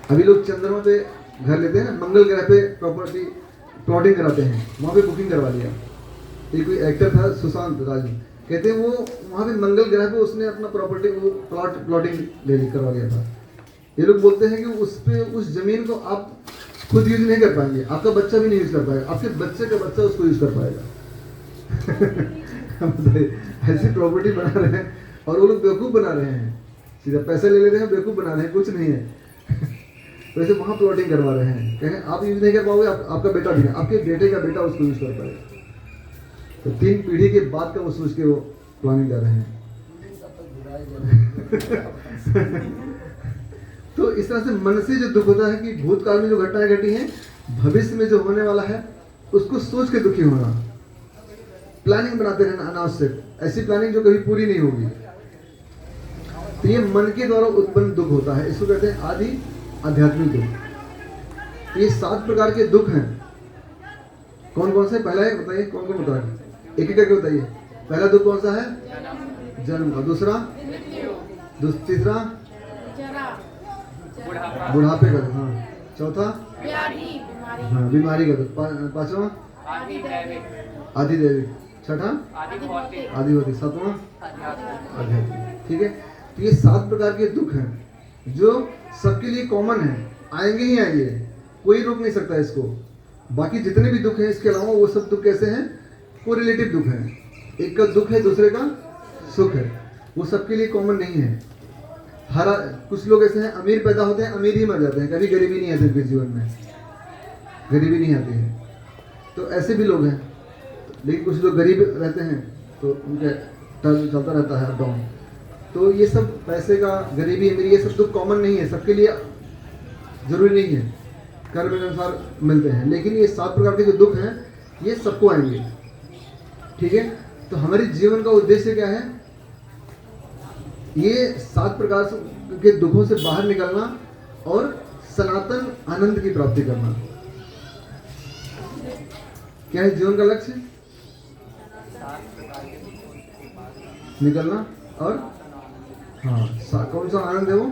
अभी लोग चंद्रमा पे घर लेते हैं ना, मंगल ग्रह पे प्रॉपर्टी प्लॉटिंग कराते हैं, वहाँ पे बुकिंग करवा लिया। एक कोई एक्टर था सुशांत राजू, कहते हैं वो वहाँ पे मंगल ग्रह पे उसने अपना प्रॉपर्टी वो प्लॉटिंग ले करवा लिया था। ये लोग बोलते हैं कि उस पे उस जमीन को आप खुद यूज नहीं कर पाएंगे, आपका बच्चा भी नहीं यूज कर पाएगा, आपके बच्चे का बच्चा उसको यूज कर पाएगा ऐसी प्रॉपर्टी बना रहे हैं और वो लोग बेवकूफ़ बना रहे हैं, सीधा पैसे ले रहे हैं, बेवकूफ़ बना रहे हैं, कुछ नहीं है वैसे वहाँ प्लॉटिंग करवा रहे हैं, कहें आप यूज नहीं कर पाओगे, आपका बेटा भी नहीं, आपके बेटे का बेटा उसको यूज कर पाएगा। तो 3 पीढ़ी के बाद का वो सोच के वो प्लानिंग कर रहे हैं तो इस तरह से मन से जो दुख होता है कि भूतकाल में जो घटनाएं घटी हैं, भविष्य में जो होने वाला है उसको सोच के दुखी होना, प्लानिंग बनाते रहना अनावश्यक, ऐसी प्लानिंग जो कभी पूरी नहीं होगी। तो ये मन के द्वारा उत्पन्न दुख होता है, इसको कहते हैं आदि आध्यात्मिक दुख। ये 7 प्रकार के दुख हैं। कौन कौन से? पहला एक बताइए, कौन कौन बता रहे, एक एक करके बताइए। पहला दुख कौन सा है? जन्म का। दूसरा? तीसरा? बुढ़ापे का दुख। हाँ। चौथा? हाँ, बीमारी का दुख। 5वां? आदि दैविक। छठा? आदि भौतिक। 7वां? आध्यात्मिक। ठीक है, तो ये 7 प्रकार के दुख हैं जो सबके लिए कॉमन है, आएंगे ही आएंगे, कोई रोक नहीं सकता इसको। बाकी जितने भी दुख हैं इसके अलावा वो सब दुख कैसे हैं? कोरिलेटिव दुख हैं, एक का दुख है दूसरे का सुख है, वो सबके लिए कॉमन नहीं है। हर कुछ लोग ऐसे हैं अमीर पैदा होते हैं अमीर ही मर जाते हैं, कभी गरीबी नहीं आती उनके जीवन में, गरीबी नहीं आती है, तो ऐसे भी लोग हैं। लेकिन कुछ लोग गरीब रहते हैं तो उनका चलता रहता है अप डाउन। तो ये सब पैसे का, गरीबी, अमीरी, ये सब दुख कॉमन नहीं है, सबके लिए जरूरी नहीं है, कर्म के अनुसार मिलते हैं। लेकिन ये 7 प्रकार के जो दुख हैं ये सबको आएंगे। ठीक है, तो हमारे जीवन का उद्देश्य क्या है? ये 7 प्रकार के दुखों से बाहर निकलना और सनातन आनंद की प्राप्ति करना। क्या है जीवन का लक्ष्य? निकलना और हाँ, कौन सा आनंद है वो?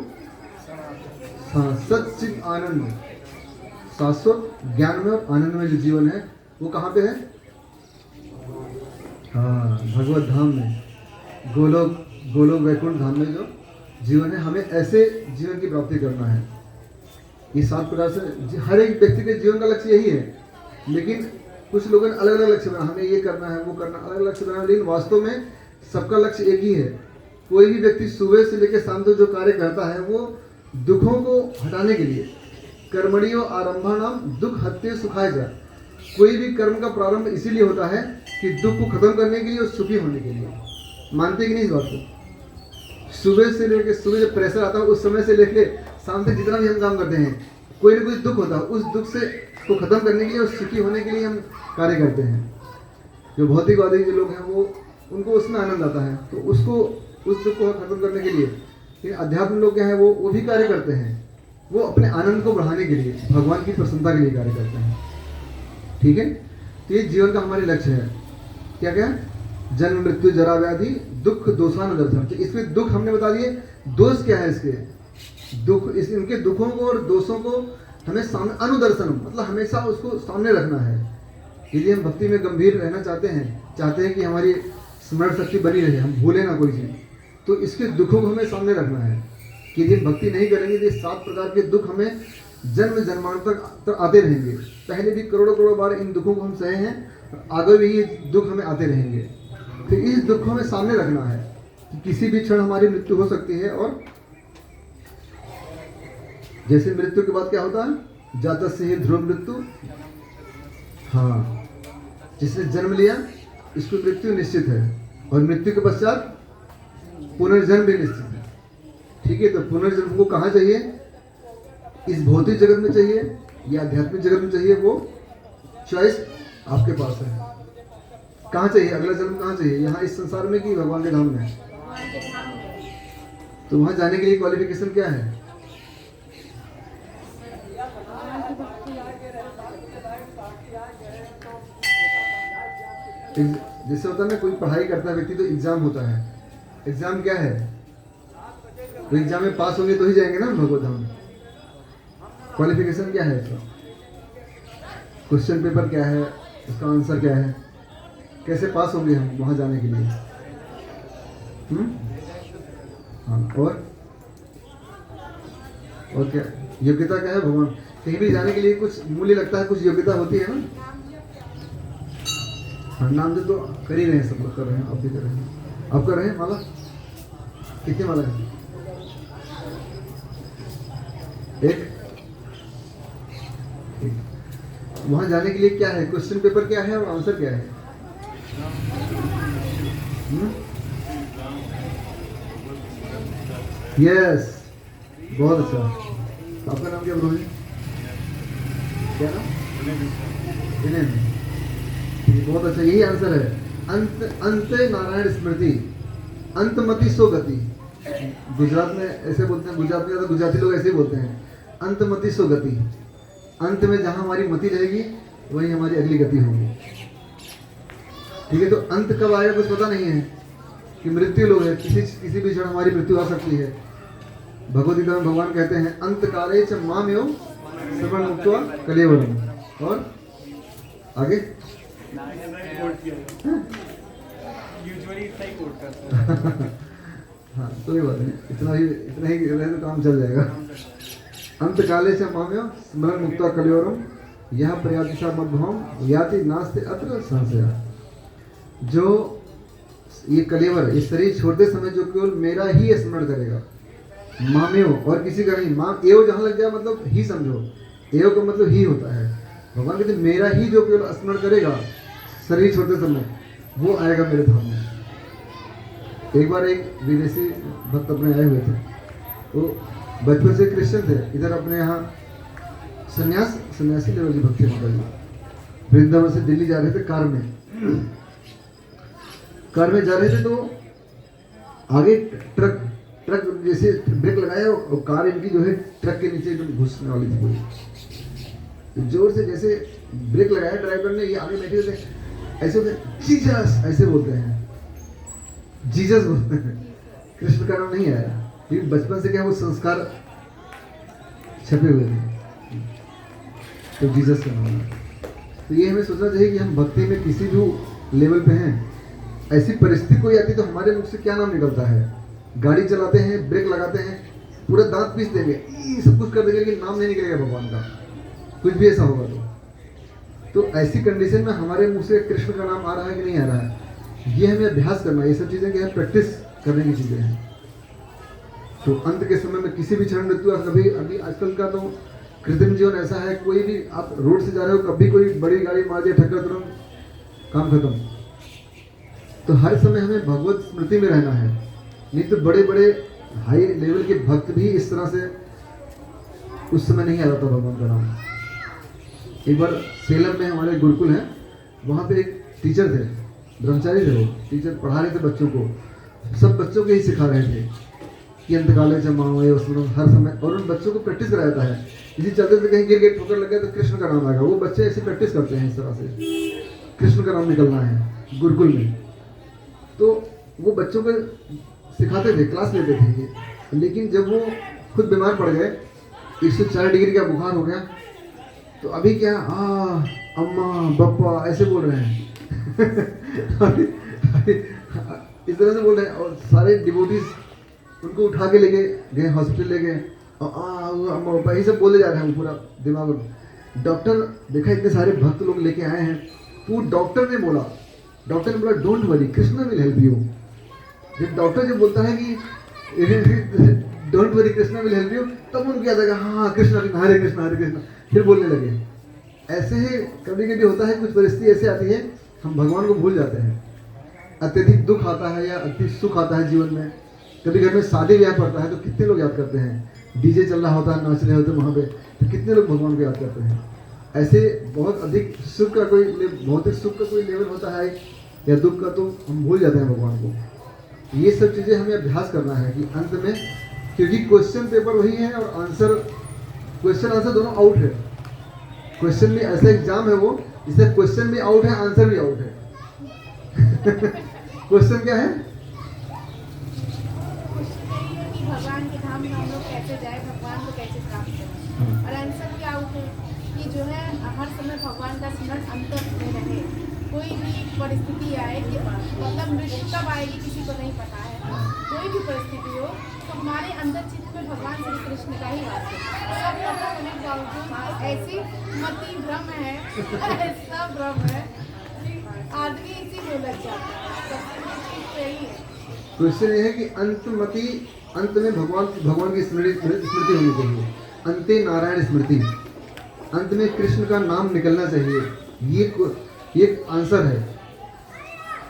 हाँ, सच्चित आनंद, शाश्वत ज्ञान में और आनंद में जो जीवन है वो कहाँ पे है? हाँ, भगवत धाम में, गोलोक वैकुंठ धाम में जो जीवन है, हमें ऐसे जीवन की प्राप्ति करना है। ये 7 प्रकार से हर एक व्यक्ति के जीवन का लक्ष्य यही है, लेकिन कुछ लोगों ने अलग अलग लक्ष्य बना, हमें ये करना है वो करना, अलग अलग लक्ष्य बना, लेकिन वास्तव में सबका लक्ष्य एक ही है। कोई भी व्यक्ति सुबह से लेकर शाम तक जो कार्य करता है वो दुखों को हटाने के लिए, कर्मणियो आरंभा नाम दुख हत्ये सुखाए जा। कोई भी कर्म का प्रारंभ इसीलिए होता है कि दुख को खत्म करने के लिए और सुखी होने के लिए। मानते कि नहीं इस बात को? सुबह से लेकर, सुबह जब प्रेशर आता है उस समय से लेकर शाम तक जितना भी हम काम करते हैं, कोई ना कोई दुख होता है, उस दुख से को खत्म करने के लिए और सुखी होने के लिए हम कार्य करते हैं। जो भौतिकवादी जो लोग हैं वो, उनको उसमें आनंद आता है, तो उसको उस दुख को खत्म करने के लिए। लेकिन अध्यात्म लोग क्या है, वो भी कार्य करते हैं, वो अपने आनंद को बढ़ाने के लिए, भगवान की प्रसन्नता के लिए कार्य करते हैं। ठीक है, तो ये जीवन का हमारे लक्ष्य है। क्या क्या? जन्म मृत्यु जरा व्याधि दुख दोषानुदर्शन। तो इसमें दुख हमने बता दिए, दोष क्या है इसके? दुख इनके दुखों को और दोषों को हमें सामने, अनुदर्शन मतलब हमेशा उसको सामने रखना है। यदि हम भक्ति में गंभीर रहना चाहते हैं कि हमारी स्मरण शक्ति बनी रहे, हम भूले ना कोई चीज़, तो इसके दुखों को हमें सामने रखना है कि यदि हम भक्ति नहीं करेंगे तो 7 प्रकार के दुख हमें जन्म जन्मांतर तक आते रहेंगे। पहले भी करोड़ों करोड़ों बार इन दुखों को हम सहे हैं, आगे भी ये दुख हमें आते रहेंगे। तो इस दुख को हमें सामने रखना है कि किसी भी क्षण हमारी मृत्यु हो सकती है। और जैसे मृत्यु के बाद क्या होता है, जातस्य ही ध्रुव मृत्यु। हाँ, जिसने जन्म लिया इसको मृत्यु निश्चित है, और मृत्यु के पश्चात पुनर्जन्म भी निश्चित है। ठीक है, तो पुनर्जन्म को कहाँ चाहिए, इस भौतिक जगत में चाहिए या आध्यात्मिक जगत में चाहिए, वो चॉइस आपके पास है। कहाँ चाहिए अगला जन्म, कहाँ चाहिए, यहाँ इस संसार में कि भगवान के धाम में। तो वहां जाने के लिए क्वालिफिकेशन क्या है, जैसे होता है ना, कोई पढ़ाई करता है व्यक्ति तो एग्जाम होता है। एग्जाम क्या है, तो एग्जाम में पास होंगे तो ही जाएंगे ना भगवत धाम। क्वालिफिकेशन क्या है इसका, क्वेश्चन पेपर क्या है, उसका आंसर क्या है, कैसे पास होंगे हम वहां जाने के लिए। हाँ, और क्या योग्यता क्या है, भगवान कहीं भी जाने के लिए कुछ मूल्य लगता है, कुछ योग्यता होती है ना। हाँ, नाम तो कर ही रहे हैं, सब लोग कर रहे हैं, आप भी कर रहे हैं। आप कर रहे हैं माला, कितने माला है, एक। वहां जाने के लिए क्या है, क्वेश्चन पेपर क्या है और आंसर क्या है। यस, बहुत अच्छा। आपका नाम क्या ब्रो, क्या नाम, बहुत अच्छा, यही आंसर है। अंत नारायण स्मृति, अंतमति सो गति। गुजरात में ऐसे बोलते हैं, गुजरात में तो गुजराती लोग ऐसे ही बोलते हैं, अंतमति सो गति। अंत में जहां हमारी मति रहेगी वही हमारी अगली गति होगी। ठीक है, तो अंत कब आएगा कुछ पता नहीं है, कि मृत्यु लोग है, किसी भी क्षण हमारी मृत्यु आ सकती है। भगवद गीता में भगवान कहते हैं, अंत काले च मामेव सर्वं मुक्त्वा कलेवरम। और आगे हाँ, कोई बात नहीं, इतना ही रहे तो काम चल जाएगा। अंत काले से माम्यो स्मरण मुक्ता कलियोरम यह प्रयातिशा मध्वम याति नास्ते अत्र संशय। जो ये कलेवर, ये शरीर छोड़ते समय जो केवल मेरा ही स्मरण करेगा, माम्यो और किसी का नहीं, माम एव जहाँ लग जाए मतलब ही समझो, एव का मतलब ही होता है। भगवान कहते मेरा ही जो केवल स्मरण करेगा शरीर छोड़ते समय, वो आएगा मेरे धाम में। एक बार एक विदेशी भक्त अपने आए हुए थे, वो बचपन से क्रिश्चियन थे, इधर अपने यहाँ सन्यासी लेवल की भक्ति माता जी। वृंदावन से दिल्ली जा रहे थे कार में जा रहे थे, तो आगे ट्रक जैसे ब्रेक लगाया और कार इनकी जो है ट्रक के नीचे एकदम घुसने वाली थी पूरी। जोर से जैसे ब्रेक लगाया ड्राइवर ने, ये आगे बैठे थे, ऐसे होते जीसस, ऐसे बोलते हैं, जीसस बोलते हैं, कृष्ण का नाम नहीं आया, लेकिन बचपन से क्या वो संस्कार छपे हुए थे, तो जीसस का नाम है। तो ये हमें सोचना चाहिए कि हम भक्ति में किसी भी लेवल पे हैं, ऐसी परिस्थिति कोई आती तो हमारे मुख से क्या नाम निकलता है। गाड़ी चलाते हैं, ब्रेक लगाते हैं, पूरा दांत पीस देंगे, सब कुछ कर देंगे, लेकिन नाम नहीं निकलेगा भगवान का, कुछ भी ऐसा होगा तो ऐसी कंडीशन में हमारे मुंह से कृष्ण का नाम आ रहा है कि नहीं आ रहा है, ये हमें अभ्यास करना है। ये सब चीज़ें क्या है, प्रैक्टिस करने की चीज़ें हैं। तो अंत के समय में किसी भी क्षण मृत्यु, कभी अभी आजकल का तो कृत्रिम जीवन ऐसा है, कोई भी आप रोड से जा रहे हो, कभी कोई बड़ी गाड़ी मार दिया ठक्कर, तुरंत काम खत्म। तो हर समय हमें भगवत स्मृति में रहना है, नहीं तो बड़े बड़े हाई लेवल के भक्त भी इस तरह से उस समय नहीं आ रहा था भगवान का नाम। एक बार सेलम में हमारे गुरुकुल है, वहाँ पे एक टीचर थे, ब्रह्मचारी थे, वो टीचर पढ़ा रहे थे बच्चों को, सब बच्चों को ही सिखा रहे थे कि अंतकाले जमाओ ये उसमें हर समय, और उन बच्चों को प्रैक्टिस कराता है। इसी चलते से कहीं गिर गए, ठोकर लग गया तो कृष्ण का नाम आएगा। वो बच्चे ऐसे प्रैक्टिस करते हैं, इस तरह से कृष्ण का नाम निकलना है गुरुकुल में। तो वो बच्चों को सिखाते थे, क्लास लेते थे, लेकिन जब वो खुद बीमार पड़ गए, 104 डिग्री का बुखार हो गया, तो अभी क्या अम्मा पापा ऐसे बोल रहे हैं इस तरह से बोल रहे हैं। और सारे डिवोटीज उनको उठा के लेके गए हॉस्पिटल, ले गए, अम्मा पापा ये सब बोले जा रहे हैं पूरा दिमाग में। डॉक्टर देखा इतने सारे भक्त लोग लेके आए हैं, तो डॉक्टर ने बोला don't worry Krishna will help you. जब डॉक्टर जब बोलता है कि don't worry Krishna will help you, तब उनको याद आएगा हाँ कृष्णा हरे कृष्णा, फिर बोलने लगे। ऐसे ही कभी कभी होता है, कुछ परिस्थिति ऐसे आती है हम भगवान को भूल जाते हैं। अत्यधिक दुख आता है या अत्यधिक सुख आता है जीवन में, कभी घर में शादी ब्याह पड़ता है तो कितने लोग याद करते हैं, डीजे चल रहा होता है, नाच रहे होते हैं वहाँ पे, तो कितने लोग भगवान को याद करते हैं। ऐसे बहुत अधिक सुख का कोई भौतिक सुख का कोई लेवल होता है या दुख का, तो हम भूल जाते हैं भगवान को। ये सब चीज़ें हमें अभ्यास करना है कि अंत में, क्योंकि क्वेश्चन पेपर वही है और आंसर, क्वेश्चन आंसर दोनों आउट है। क्वेश्चन में ऐसा एग्जाम है वो जिससे क्वेश्चन भी आउट है, आंसर भी आउट है। क्वेश्चन क्या है? भगवान के धाम में हम लोग कैसे जाए, भगवान को कैसे प्राप्त करें। और आंसर क्या आउट है कि जो है हर समय भगवान का स्मरण अंतर में रहे। कोई भी परिस्थिति आए कि मतलब मृत्यु कब आएगी किसी को नहीं पता है, कोई भी परिस्थिति हो तो हमारे अंदर चित्त में भगवान श्री कृष्ण का ही वास है। सब पता होने के बावजूद ऐसी मति भ्रम है, ऐसा भ्रम है, आदमी इसी में लग जाता है। सबसे चीज तो यही है। क्वेश्चन ये है कि अंत में भगवान की स्मृति होनी चाहिए। अंते नारायण स्मृति, अंत में कृष्ण का नाम निकलना चाहिए। ये आंसर है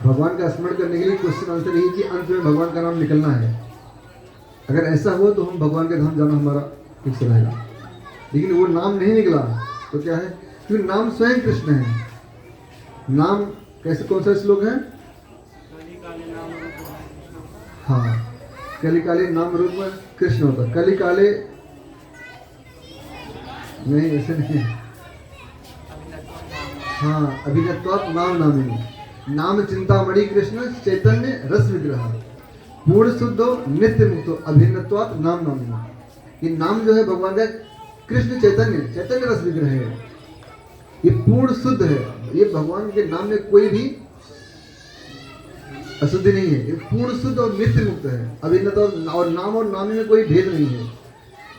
भगवान का स्मरण करने के लिए। क्वेश्चन आंसर यही कि अंत में भगवान का नाम निकलना है। अगर ऐसा हुआ तो हम भगवान के धाम जाना हमारा फिक्स रहेगा। लेकिन वो नाम नहीं निकला तो क्या है, क्योंकि नाम स्वयं कृष्ण है। नाम कैसे, कौन सा श्लोक है? हाँ, कली काले नाम रूप में कृष्ण होता, कली काले नहीं, ऐसे नहीं। हाँ, अभिनत्वात् नाम नामिनी, नाम चिंतामणि कृष्ण चैतन्य रस विग्रह, पूर्ण शुद्धो नित्य मुक्तो अभिन्नत्वात् नाम नामिनी। ये नाम जो है भगवान का कृष्ण चैतन्य रस विग्रह है, ये पूर्ण शुद्ध है। ये भगवान के नाम में कोई भी अशुद्धि नहीं है, ये पूर्ण शुद्ध और नित्य मुक्त है। अभिन्नता और नाम और नामी में कोई भेद नहीं है।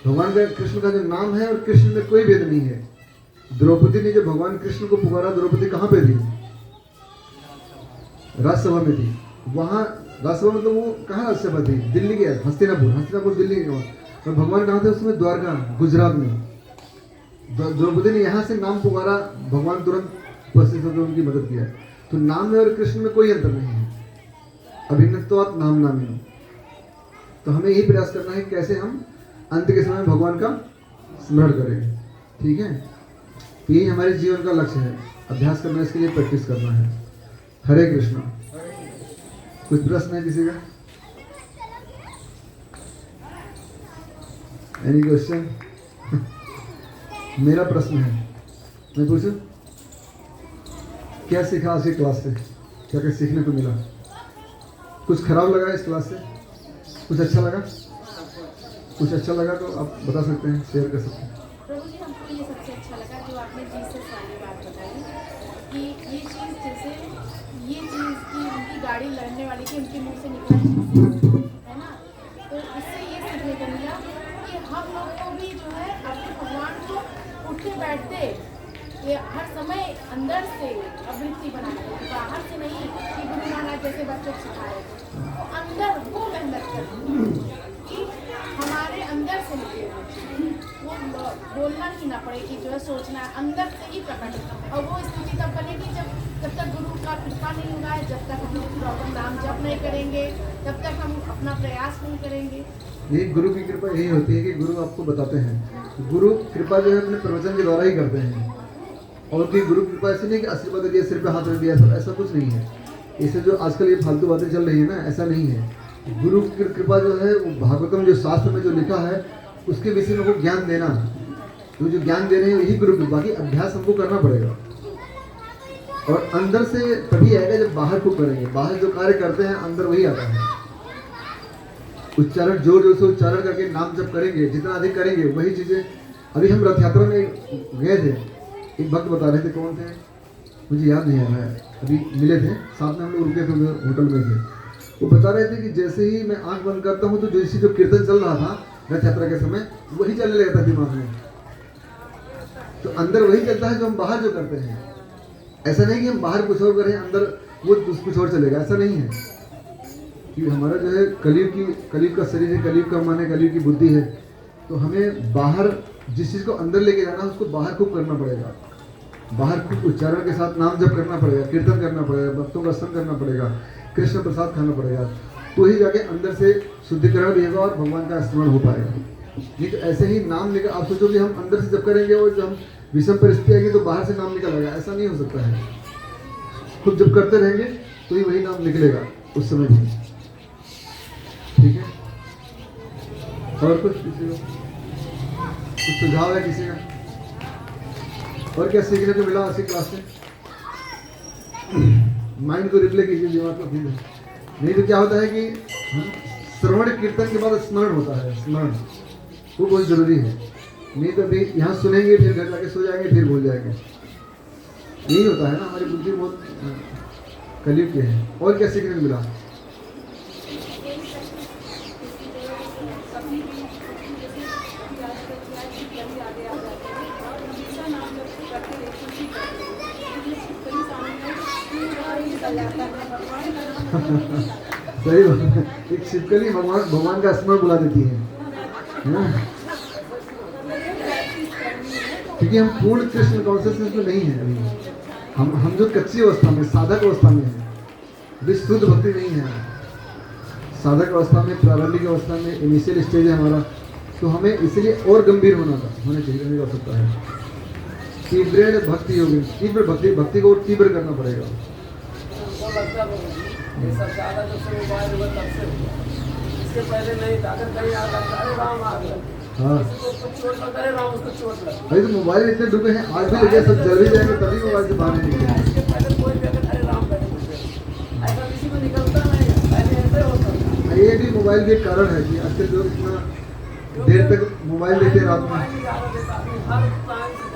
भगवान का कृष्ण का जो नाम है और कृष्ण में कोई भेद नहीं है। द्रौपदी ने जो भगवान कृष्ण को पुकारा, द्रौपदी कहाँ पे थी? राज्यसभा में थी। वहाँ राज्यसभा मतलब वो कहाँ राज्यसभा थी? दिल्ली के हस्तिनापुर दिल्ली के। और भगवान कहाँ थे उसमें? द्वारका, गुजरात में। द्रौपदी ने यहाँ से नाम पुकारा, भगवान तुरंत उपस्थित होकर उनकी मदद किया। तो नाम में और कृष्ण में कोई अंतर नहीं है। अभिन्नत्वात् नाम नामिनो। तो हमें यही प्रयास करना है कैसे हम अंत के समय भगवान का स्मरण करें। ठीक है, यही हमारे जीवन का लक्ष्य है। अभ्यास करना, इसके लिए प्रैक्टिस करना है। हरे कृष्णा। कुछ प्रश्न है किसी का? Any question? मेरा प्रश्न है, मैं पूछूं? क्या सीखा आज की क्लास से? क्या क्या सीखने को मिला? कुछ खराब लगा इस क्लास से? कुछ अच्छा लगा? कुछ अच्छा लगा तो आप बता सकते हैं, शेयर कर सकते हैं। प्रभु जी, हमको ये सबसे अच्छा लगा जो आपने जीसस वाली बात बताई कि ये चीज़ जैसे ये चीज़ की उनकी गाड़ी लड़ने वाली थी, उनके मुंह से निकला है ना। तो इससे ये सीखने को मिला कि हम लोग को भी जो है अपने भगवान को उठते बैठते ये हर समय अंदर से आवृत्ति बनाना है, बाहर से नहीं कि गुरु महाराज जैसे बच्चों को सिखा रहे थे। अंदर वो मेहनत करनी कि हमारे अंदर से निकले, वो बोलना ही ना पड़े कि जो है सोचना है, अंदर से ही प्रकट। और वो स्थिति तब बनेगी जब तक गुरु का कृपा नहीं होगा है, जब तक हम लोग प्रॉपर नाम जप नहीं करेंगे, तब तक हम अपना प्रयास नहीं करेंगे। ये गुरु की कृपा यही होती है कि गुरु आपको बताते हैं। गुरु कृपा जो है अपने प्रवचन के द्वारा ही करते हैं। और कोई गुरु कृपा ऐसी नहीं कि आशीर्वाद दिया, सिर पे हाथ रख दिया, ऐसा कुछ नहीं है। इससे जो आजकल ये फालतू बातें चल रही है ना, ऐसा नहीं है। गुरु की कृपा जो है वो भागवतम जो शास्त्र में जो लिखा है उसके विषय में वो ज्ञान देना, तो जो ज्ञान दे रहे हैं यही गुरु कृपा। की अभ्यास हमको करना पड़ेगा और अंदर से तभी आएगा जब बाहर को करेंगे। बाहर जो कार्य करते हैं अंदर वही आता है। उच्चारण जोर जोर से उच्चारण करके नाम जप करेंगे, जितना अधिक करेंगे वही चीज़ें। अभी हम रथ यात्रा में गए थे, एक भक्त बता रहे थे, कौन थे मुझे याद नहीं आ रहा है, अभी मिले थे साथ में, हम लोग रुके थे होटल में थे। वो बता रहे थे कि जैसे ही मैं आंख बंद करता हूँ तो जो कीर्तन चल रहा था रथ यात्रा के समय, वही चलने लगता है दिमाग में। तो अंदर वही चलता है जो हम बाहर जो करते हैं। ऐसा नहीं कि हम बाहर कुछ और करें, अंदर वो कुछ और चलेगा, ऐसा नहीं है। कि हमारा जो है कलयुग का शरीर है, कलयुग का मन है, कलयुग की बुद्धि है। तो हमें बाहर जिस चीज़ को अंदर लेके जाना है उसको बाहर खूब करना पड़ेगा, बाहर खूब उच्चारण के साथ नाम जप करना पड़ेगा, कीर्तन करना पड़ेगा, भक्तों का स्तन करना पड़ेगा, कृष्ण प्रसाद खाना पड़ेगा, तो ही जाके अंदर से शुद्धिकरण भी होगा और भगवान का स्मरण हो पाएगा। नहीं तो ऐसे ही नाम निकल, आप सोचो कि हम अंदर से जप करेंगे और जब हम विषम परिस्थिति आएगी तो बाहर से नाम निकलेगा, ऐसा नहीं हो सकता है। खुद जब करते रहेंगे तो ही वही नाम निकलेगा उस समय भी। ठीक है, और कुछ किसी को कुछ सुझाव है किसी का? और क्या सीखने को मिला आज की क्लास से? माइंड को रिप्ले कीजिए, दिमाग को फील। नहीं तो क्या होता है कि श्रवण कीर्तन के बाद स्मरण होता है, स्मरण वो बहुत जरूरी है। नहीं तो अभी यहाँ सुनेंगे फिर घर जाके सो जाएंगे फिर भूल जाएंगे, यही होता है ना। हमारी बुद्धि बहुत कलयुग की है। और क्या सीखने को मिला? सही बात है, एक छिपकली भगवान का स्मरण बुला देती है ना? क्योंकि हम पूर्ण कृष्ण कॉन्शियसनेस में नहीं है अभी। हम जो कच्ची अवस्था में, साधक अवस्था में है, अभी शुद्ध भक्ति नहीं है। साधक अवस्था में, प्रारंभिक अवस्था में, इनिशियल स्टेज है हमारा। तो हमें इसलिए और गंभीर होना चाहिए, नहीं हो सकता है। तीव्र भक्ति होगी, तीव्र भक्ति को तीव्र करना पड़ेगा। ये सब ज़्यादा जब से मोबाइल हुआ तब से हुआ, इसके पहले नहीं था। अगर कहीं आ जाता अरे राम आ गया, हाँ, चोट लग, अरे राम उसको चोट लग। भाई तो मोबाइल इतने डूबे हैं, आज भी लगे सब जल भी जाएंगे तभी मोबाइल से बाहर नहीं निकले। इसके पहले कोई भी अगर अरे राम कहते ऐसा किसी को निकलता नहीं है, पहले ऐसे होता था। ये भी मोबाइल के कारण है कि आजकल लोग इतना देर तक मोबाइल देखते हैं रात में। मोबाइल ज़्यादा देता है, हर टाइम से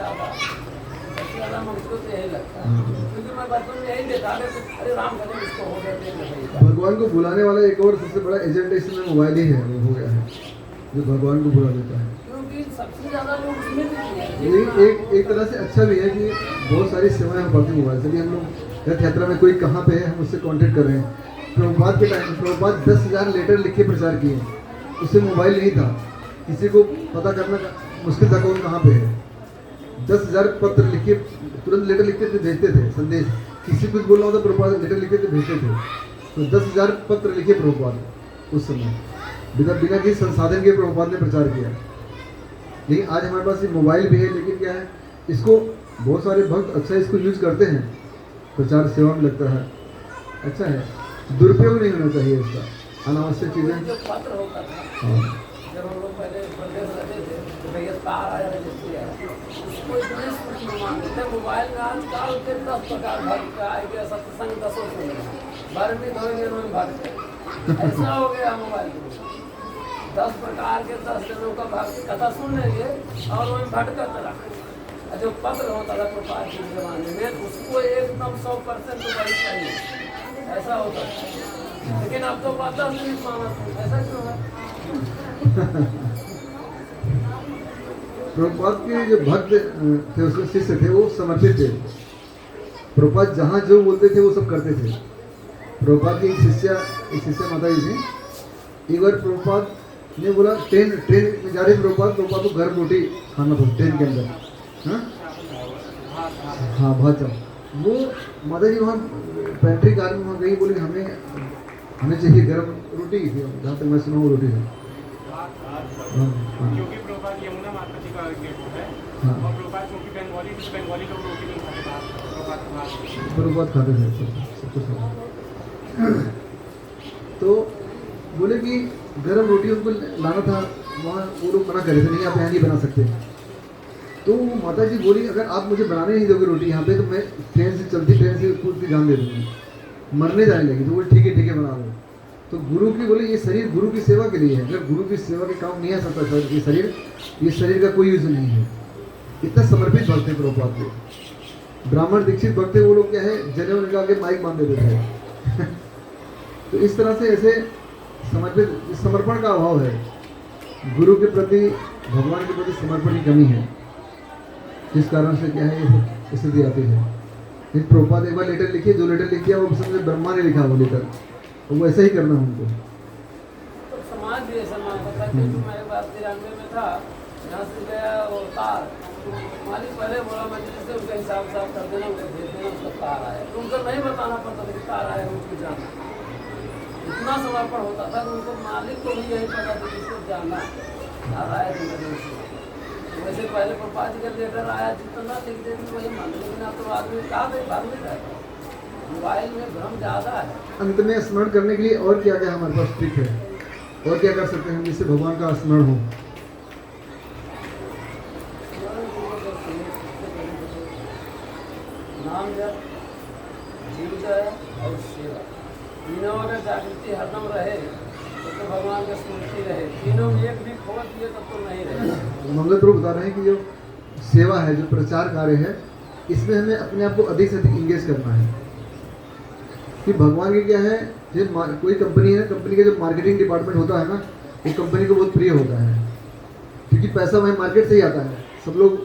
ज़्यादा मुझको तो यही लगता है, क्योंकि मैं बचपन में यही देखा अरे राम कहते इसको हो गया। भगवान को बुलाने वाला एक और सबसे बड़ा एजेंट इसमें मोबाइल ही है, वो हो गया है जो भगवान को बुला देता है। क्योंकि सबसे ज़्यादा लोग उसमें एक तरह से अच्छा भी है कि बहुत सारी सेवाएं हम पाते हैं मोबाइल से। भी हम लोग रथ यात्रा में कोई कहाँ पे है हम उससे कांटेक्ट कर रहे हैं। प्रभुपाद के टाइम प्रभुपाद 10,000 लेटर लिख के प्रचार किए, उससे मोबाइल नहीं था, किसी को पता करना मुश्किल था कौन कहाँ पे है। 10,000 पत्र लिख के, तुरंत लेटर लिखते थे, भेजते थे संदेश। किसी कुछ बोलना होता प्रभुपाद लेटर लिखते थे, भेजते थे। तो 10,000 पत्र लिखे प्रभुपाद उस समय, बिना किसी संसाधन के प्रभुपाद ने प्रचार किया। लेकिन आज हमारे पास ये मोबाइल भी है, लेकिन क्या है, इसको बहुत सारे भक्त अच्छा इसको यूज करते हैं, प्रचार सेवा में लगता है, अच्छा है। दुरुपयोग नहीं होना चाहिए इसका, अनावश्यक चीज़ें। जो पत्र होता था, हाँ, जब हम लोग पहले प्रदेश रहते थे तो भैया तार आया रजिस्ट्री आया, उसको इतने सूक्ष्म मानते थे। मोबाइल में आजकल के 10 प्रकार भक्त का आएगा, सत्संग 10 सुनेगा, बारहवीं धोएंगे उन्होंने भक्त, ऐसा हो गया मोबाइल में। 10 प्रकार के 10 जनों का भक्त कथा सुन लेंगे और वही भटकत रहा। जो पत्र होता था प्रपात के जमाने में, उसको एकदम 100% तो वही चाहिए, ऐसा होता था। लेकिन अब तो पता नहीं माना, ऐसा क्यों है? प्रभुपाद के जो भक्त थे, उसके शिष्य थे, वो समर्पित थे। प्रभुपाद जहाँ जो बोलते थे वो सब करते थे। प्रभुपाद की एक शिष्या माता जी थी। एक बार प्रभुपाद ने बोला, ट्रेन में जा रहे प्रभुपाद को गर्म रोटी खाना था ट्रेन के अंदर। हाँ, भात चावल। वो माता जी वहाँ पेंट्री कार में वहाँ गई, बोली हमें चाहिए गर्म रोटी। जहाँ तक मैं सुना वो रोटी है। क्योंकि प्रभुपाद यमुना माता जी का वो है, और प्रभुपाद क्योंकि बंगाली लोग रोटी नहीं खाते, प्रभुपाद खाते थे सब कुछ। तो बोले कि गर्म रोटी उनको लाना था, वहाँ वो लोग मना कर रहे थे, नहीं आप यहाँ नहीं बना सकते। तो माता जी बोली, अगर आप मुझे बनाने नहीं दोगे रोटी यहाँ पे तो मैं ट्रेन से कूद के जान दे दूँगी, मरने जाने लगी। तो बोले ठीक है बना दो। तो गुरु की बोले ये शरीर गुरु की सेवा के लिए है। अगर गुरु की सेवा के काम नहीं आ सकता ये शरीर का कोई यूज नहीं है। इतना समर्पित भक्त है प्रभुपाद के। ब्राह्मण दीक्षित भक्त है वो लोग क्या है जनेऊ निकाल के माइक बांध देते थे तो इस तरह से ऐसे समर्पित समर्पण का अभाव है। गुरु के प्रति भगवान के प्रति समर्पण की कमी है, जिस कारण से क्या है ये स्थिति आती है। लेकिन प्रभुपाद एक बार लेटर लिखिए, जो लेटर लिख दिया वो समझे ब्रह्मा ने लिखा वो लेटर, वो ऐसा ही करना उनको। तो समाज भी ऐसा मानता था कि मैं एक बार 93 में था, यहाँ से गया वो तार, मालिक पहले बोला मैं जैसे उसका हिसाब साफ कर देना, उसे भेज देना, उसका तार आया। तो उनको नहीं बताना पड़ता था कि तार आया, उसको जाना। इतना समर्पण होता था कि उनको मालिक को भी यही पता था कि इसको जाना तार आया तो मैंने उसे। वैसे पहले प्रभुपाद जी का लेटर आया जितना लिख देते वही मान, लेकिन अब तो आदमी कहा भाई बाद में जाएगा, मोबाइल में भ्रम ज़्यादा है। अंत में स्मरण करने के लिए और क्या क्या हमारे पास ट्रिक है, और क्या कर सकते हैं जिससे भगवान का स्मरण हो? नाम जप, जीव जप और सेवा, तीनों अगर जागृति हरदम रहे तो भगवान का स्मृति रहे। तीनों में एक भी खो दिए तब तो नहीं रहे। मंगल प्रभु बता रहे हैं कि जो सेवा है, जो प्रचार कार्य है, इसमें हमें अपने आप को अधिक से अधिक इंगेज करना है। कि भगवान की क्या है, जो कोई कंपनी है, कंपनी का जो मार्केटिंग डिपार्टमेंट होता है ना, वो कंपनी को बहुत प्रिय होता है, क्योंकि पैसा वहीं मार्केट से ही आता है। सब लोग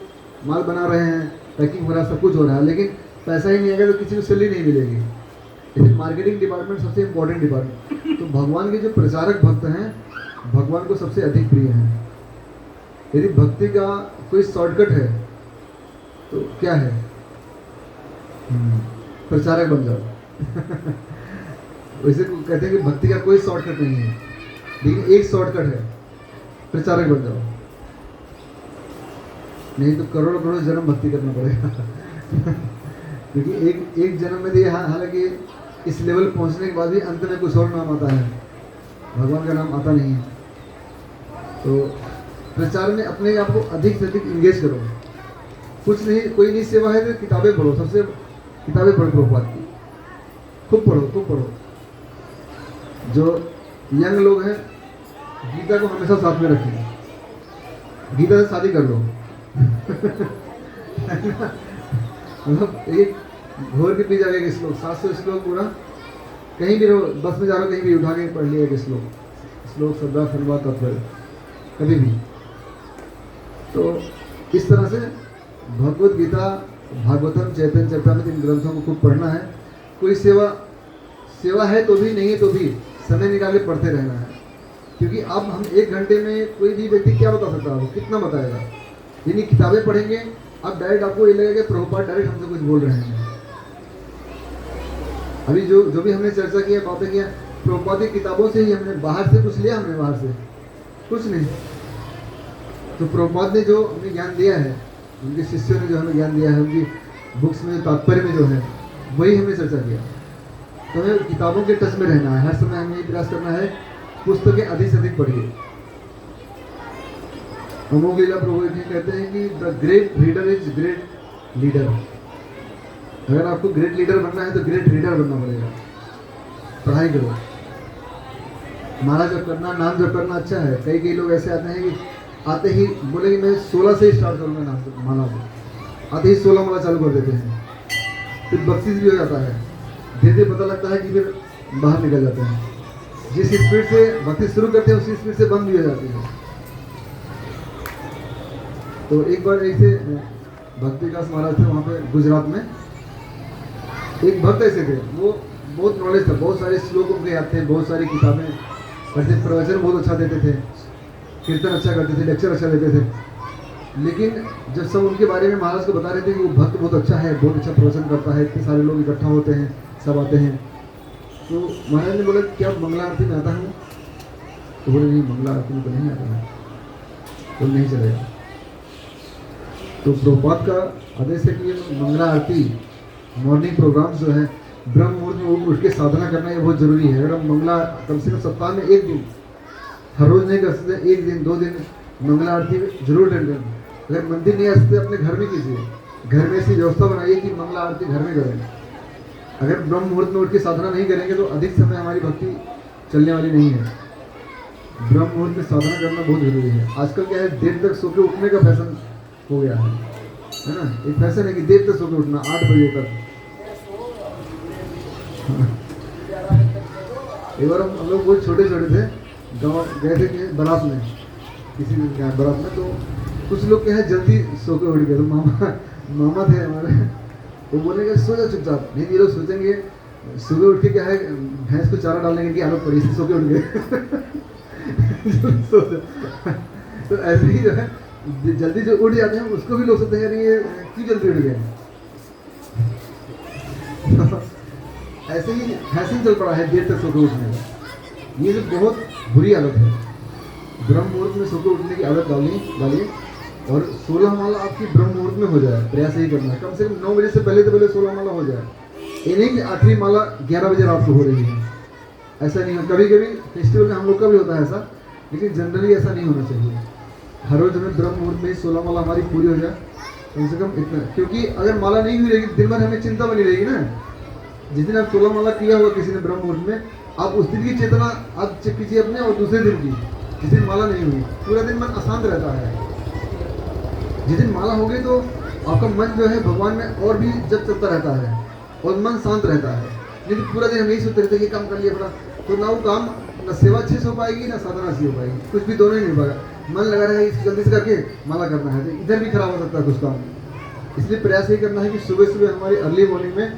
माल बना रहे हैं, पैकिंग हो रहा है, सब कुछ हो रहा है, लेकिन पैसा ही नहीं आएगा तो किसी को सैलरी नहीं मिलेगी। लेकिन मार्केटिंग डिपार्टमेंट सबसे इम्पोर्टेंट डिपार्टमेंट। तो भगवान के जो प्रचारक भक्त हैं, भगवान को सबसे अधिक प्रिय हैं। यदि भक्ति का कोई शॉर्टकट है तो क्या है? प्रचारक बन जाओ वैसे कहते हैं कि भक्ति का कोई शॉर्टकट नहीं है, लेकिन एक शॉर्टकट है, प्रचारक बन जाओ। नहीं तो करोड़ों करोड़ जन्म भक्ति करना पड़ेगा क्योंकि एक जन्म में दिए, हालांकि इस लेवल पहुंचने के बाद भी अंत में कुछ और नाम आता है, भगवान का नाम आता नहीं है। तो प्रचार में अपने आप को अधिक से अधिक इंगेज करो। कुछ नहीं, कोई नहीं सेवा है तो किताबें पढ़ो, सबसे किताबें पढ़ो प्रभुपाद की, खूब पढ़ो, खूब पढ़ो। जो यंग लोग हैं, गीता को हमेशा साथ में रखें, गीता से शादी कर लो मतलब एक घोर के पी जाएगा श्लोक, 700 श्लोक पूरा, कहीं भी रहो, बस में जा रहे हो, कहीं भी उठा के पढ़ लिया श्लोक श्रद्धा फलवा तत्व कभी भी। तो इस तरह से भगवत गीता, भागवतम, चैतन्य चरितामृत, इन ग्रंथों को खूब पढ़ना है। कोई सेवा है तो भी, नहीं है तो भी समय निकाल के पढ़ते रहना है, क्योंकि अब हम 1 घंटे में कोई भी व्यक्ति क्या बता सकता है, वो कितना बताएगा। यानी किताबें पढ़ेंगे, अब डायरेक्ट आपको ये लगेगा कि प्रभुपाद डायरेक्ट हमसे कुछ बोल रहे हैं। अभी जो भी हमने चर्चा किया, बातें किया, प्रभुपाद की किताबों से ही हमने, बाहर से कुछ लिया हमने, बाहर से कुछ नहीं। तो प्रभुपाद ने जो हमें ज्ञान दिया है, उनके शिष्यों ने जो हमें ज्ञान दिया है, उनकी बुक्स में, तात्पर्य में जो है, वही हमने चर्चा किया। तो हमें किताबों के टच में रहना है, हर समय हमें ये प्रयास करना है, पुस्तकें अधिक से अधिक पढ़िए। अमोघ लीला प्रभु जी कहते हैं कि the great reader is great leader. अगर आपको ग्रेट लीडर बनना है तो ग्रेट रीडर बनना पड़ेगा। पढ़ाई करो, माला जप करना, नाम जप करना अच्छा है। कई लोग ऐसे आते हैं कि आते ही बोले कि मैं 16 से स्टार्ट करूँगा नाम माला को, आते ही 16 माला चालू कर देते हैं, फिर बख्शीश भी हो जाता है, धीरे धीरे पता लगता है कि फिर बाहर निकल जाते हैं। जिस स्पीड से भक्ति शुरू करते हैं उसी स्पीड से बंद भी हो जाती है। तो एक बार ऐसे भक्ति विकास महाराज थे वहाँ पे गुजरात में, एक भक्त ऐसे थे, वो बहुत नॉलेज था, बहुत सारे श्लोक उनके याद थे, बहुत सारी किताबें पढ़ते, प्रवचन बहुत अच्छा देते थे, कीर्तन अच्छा करते थे, लेक्चर अच्छा देते थे। लेकिन जब सब उनके बारे में महाराज को बता रहे थे कि वो भक्त बहुत अच्छा है, बहुत अच्छा प्रवचन करता है, इतने सारे लोग इकट्ठा होते हैं, सब आते हैं, तो महाराज ने बोला क्या मंगला आरती में आता हूँ? तो बोले नहीं, मंगला आरती में तो नहीं आता है, तो नहीं चलेगा। तो प्रभुपाद का आदेश है कि ये मंगला आरती, मॉर्निंग प्रोग्राम्स जो है, ब्रह्म मुहूर्त में उठ के साधना करना ये बहुत जरूरी है। अगर हम मंगला कम से कम सप्ताह में 1 दिन, हर रोज नहीं कर सकते, 1 दिन 2 दिन मंगला आरती जरूर अटेंड करना। अगर मंदिर नहीं आ सकते अपने घर में कीजिए, घर में ऐसी व्यवस्था बनाइए कि मंगला आरती घर में करें। अगर ब्रह्म मुहूर्त में उठ के साधना नहीं करेंगे तो अधिक समय हमारी भक्ति चलने वाली नहीं है। ब्रह्म मुहूर्त में साधना करना बहुत जरूरी है। आजकल क्या है, देर तक सो के उठने का फैशन हो गया है ना। एक फैशन है कि देर तक सो के उठना 8 बजे तक। एक बार हम लोग बहुत छोटे छोटे थे, गाँव गए थे कि बारात में, किसी बारात में, तो कुछ लोग क्या है जल्दी सो के उठ गए। तो मामा थे हमारे, वो बोले कि सो जा चुपचाप। नहीं, ये लोग सोचेंगे सुबह उठ के क्या है भैंस को चारा डालने की आदत पड़ी, सो के उठ गए। तो ऐसे ही जो है जल्दी जो उठ जाते हैं उसको भी लोग सोचते हैं ये क्यों जल्दी उठ गए। ऐसे ही फैशन चल पड़ा है देर तक सो के उठने का। ये जो बहुत बुरी आदत है। ब्रह्म मुहूर्त में सो के उठने की आदत डालिए और 16 माला आपकी ब्रह्म मुहूर्त में हो जाए। प्रयास यही करना है, कम से कम 9 बजे से पहले 16 माला हो जाए। ये नहीं कि आखिरी माला 11 बजे रात को हो रही है, ऐसा नहीं हो। कभी कभी फेस्टिवल में हम लोग का भी होता है ऐसा, लेकिन जनरली ऐसा नहीं होना चाहिए। हर रोज हमें ब्रह्म मुहूर्त में 16 माला हमारी पूरी हो जाए, कम से कम इतना। क्योंकि अगर माला नहीं हुई रहेगी दिन भर हमें चिंता बनी रहेगी ना। जिस दिन आप 16 माला किया होगा किसी ने ब्रह्म मुहूर्त में, आप उस दिन की चेतना आप चेक कीजिए अपने, और दूसरे दिन की, जिस दिन माला नहीं हुई, पूरा दिन मन अशांत रहता है। जिस दिन माला हो गई तो आपका मन जो है भगवान में और भी जब चलता रहता है और मन शांत रहता है। लेकिन पूरा दिन हम यही सोचते रहते हैं कि काम कर लिया बड़ा, तो ना वो काम, ना सेवा अच्छे से हो पाएगी, ना साधना अच्छी हो पाएगी, कुछ भी दोनों ही नहीं हो पाएगा। मन लगा रहेगा जल्दी से करके माला करना है, तो इधर भी खराब हो सकता है कुछ काम। इसलिए प्रयास ये करना है कि सुबह सुबह हमारी अर्ली मॉर्निंग में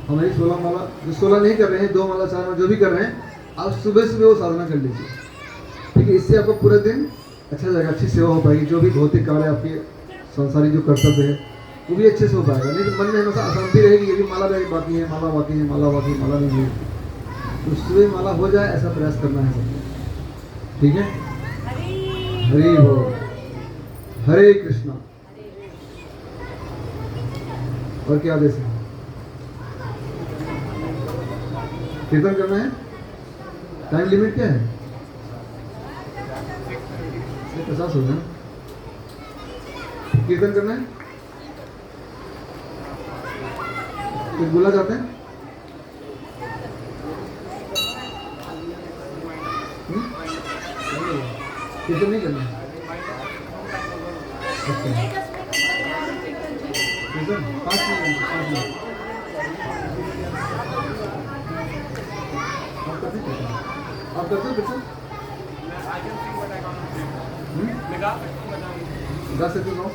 हमारी 16 माला, जो 16 नहीं कर रहे हैं, 2 माला 4 माला जो भी कर रहे हैं, आप सुबह सुबह वो साधना कर लीजिए, ठीक है। इससे आपका पूरा दिन अच्छा जाएगा, अच्छी सेवा हो पाएगी। जो भी भौतिक कार्य आपके संसारी जो कर्तव्य है वो भी अच्छे से हो पाएगा। नहीं तो मन में हमेशा अशांति रहेगी, ये भी माला रहेगी, बाकी है माला, बाकी है माला, बाकी माला नहीं है। तो सुबह माला हो जाए ऐसा प्रयास करना है सबको, ठीक है। हरि बोल, हरे कृष्णा। और क्या आदेश है? कीर्तन करना है। टाइम लिमिट क्या है? 50 हो गया। कीर्तन करना है। कुछ बोला जाते हैं? कीर्तन नहीं करना है। अच्छा, कीर्तन 5 मिनट। आप करते हो कीर्तन? गा सकते हो?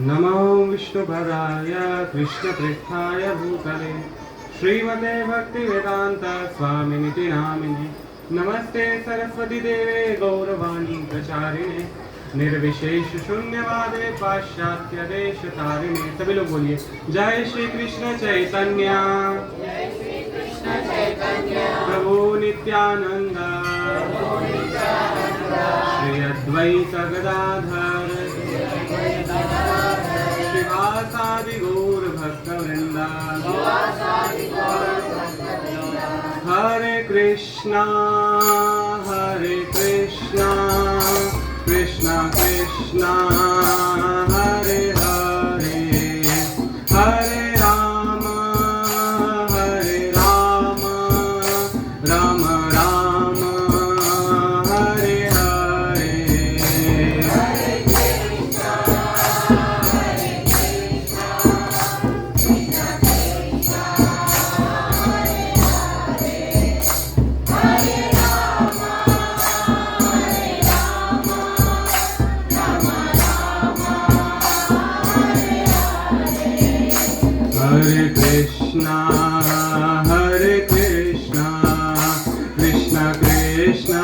नमो विष्णुपदाय कृष्णपृष्ठाय भूतले श्रीमते भक्तिवेदांत स्वामिनिति नामिने। नमस्ते सरस्वती देवे गौरवाणी प्रचारिणे निर्विशेष शून्यवादे पाश्चात्य देश तारिणे। सभी लोग बोलिए जय श्री कृष्ण चैतन्य प्रभु नित्यानंद श्री अद्वैत गदाधर श्रीवासादि गौर भक्तवृंदा। हरे कृष्णा कृष्णा कृष्णा हरे हरे, हरे राम राम राम हरे हरे। हरे कृष्णा कृष्णा कृष्णा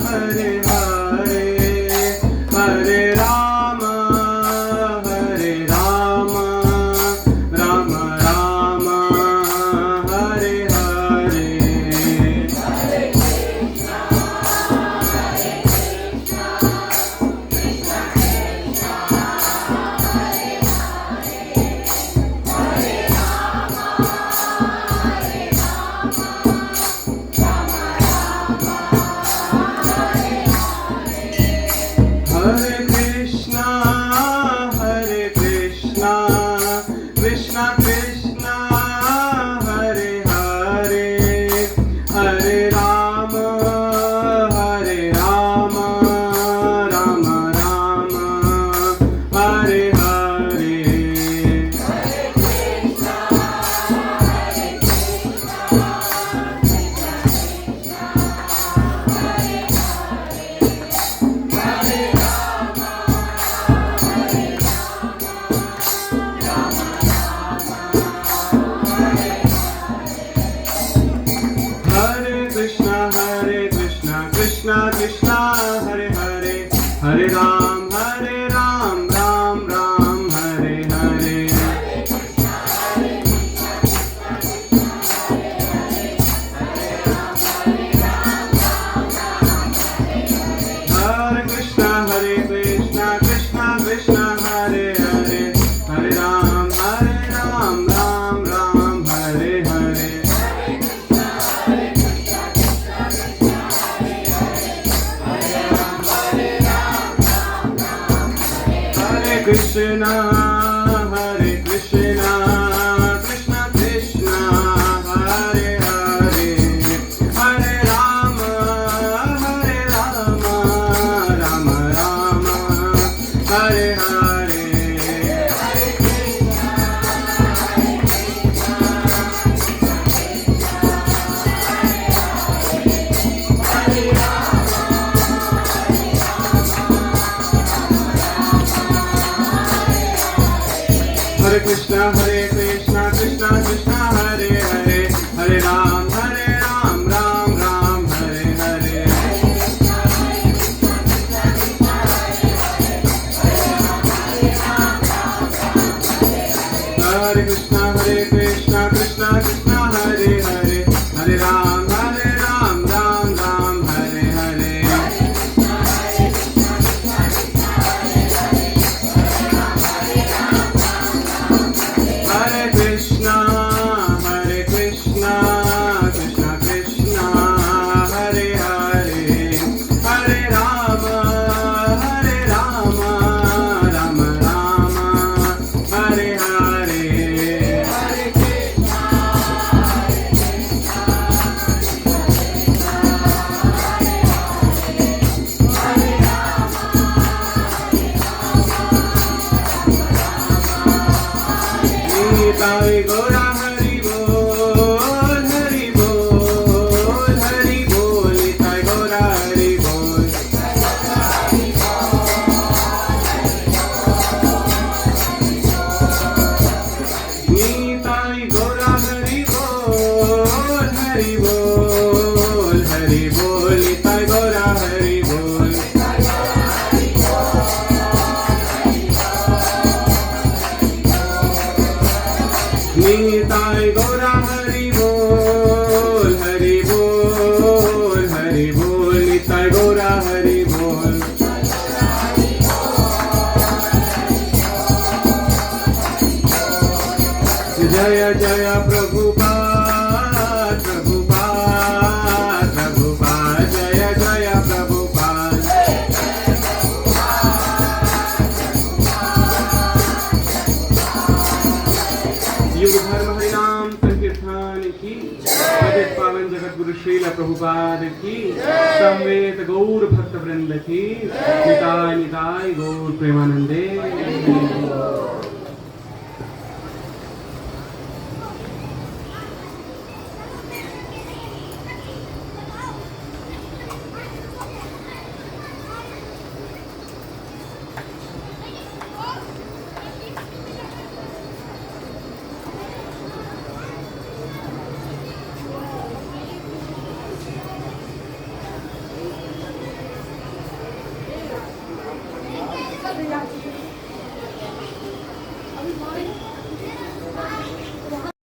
हरे हरे, हरे Ram Ram Ram Hare Hare. Krishna Krishna Krishna Hare Hare Hare Rama Rama Rama Hare Hare Hare Krishna Krishna Krishna Hare Hare Hare Ram Ram Ram Hare Hare Hare Krishna Krishna Krishna Hare Hare Hare Ram Ram Hare Hare Hare Krishna Krishna Krishna Hare Hare Hare Rama Rama Hare Hare Hare Nitai Gaura Hari Bol Hari Bol Hari Bol Nitai Gaura Hari Bol Nitai Gaura Hari Bol Hari Bol Hari Bol Nitai Gaura Hari Bol Nitai Gaura Hari Bol Hari Bol Hari Bol Nitai Gaura Hari Bol Jaya Jaya Prabhupada Prabhupada Prabhupada Jaya Jaya Prabhupada युग धर्म हरिनाम संकीर्तन की पतित पावन जगत गुरु श्रील प्रभुपाद की समवेत गौर भक्त वृंद की निताय निताय गौर प्रेमानंदे सब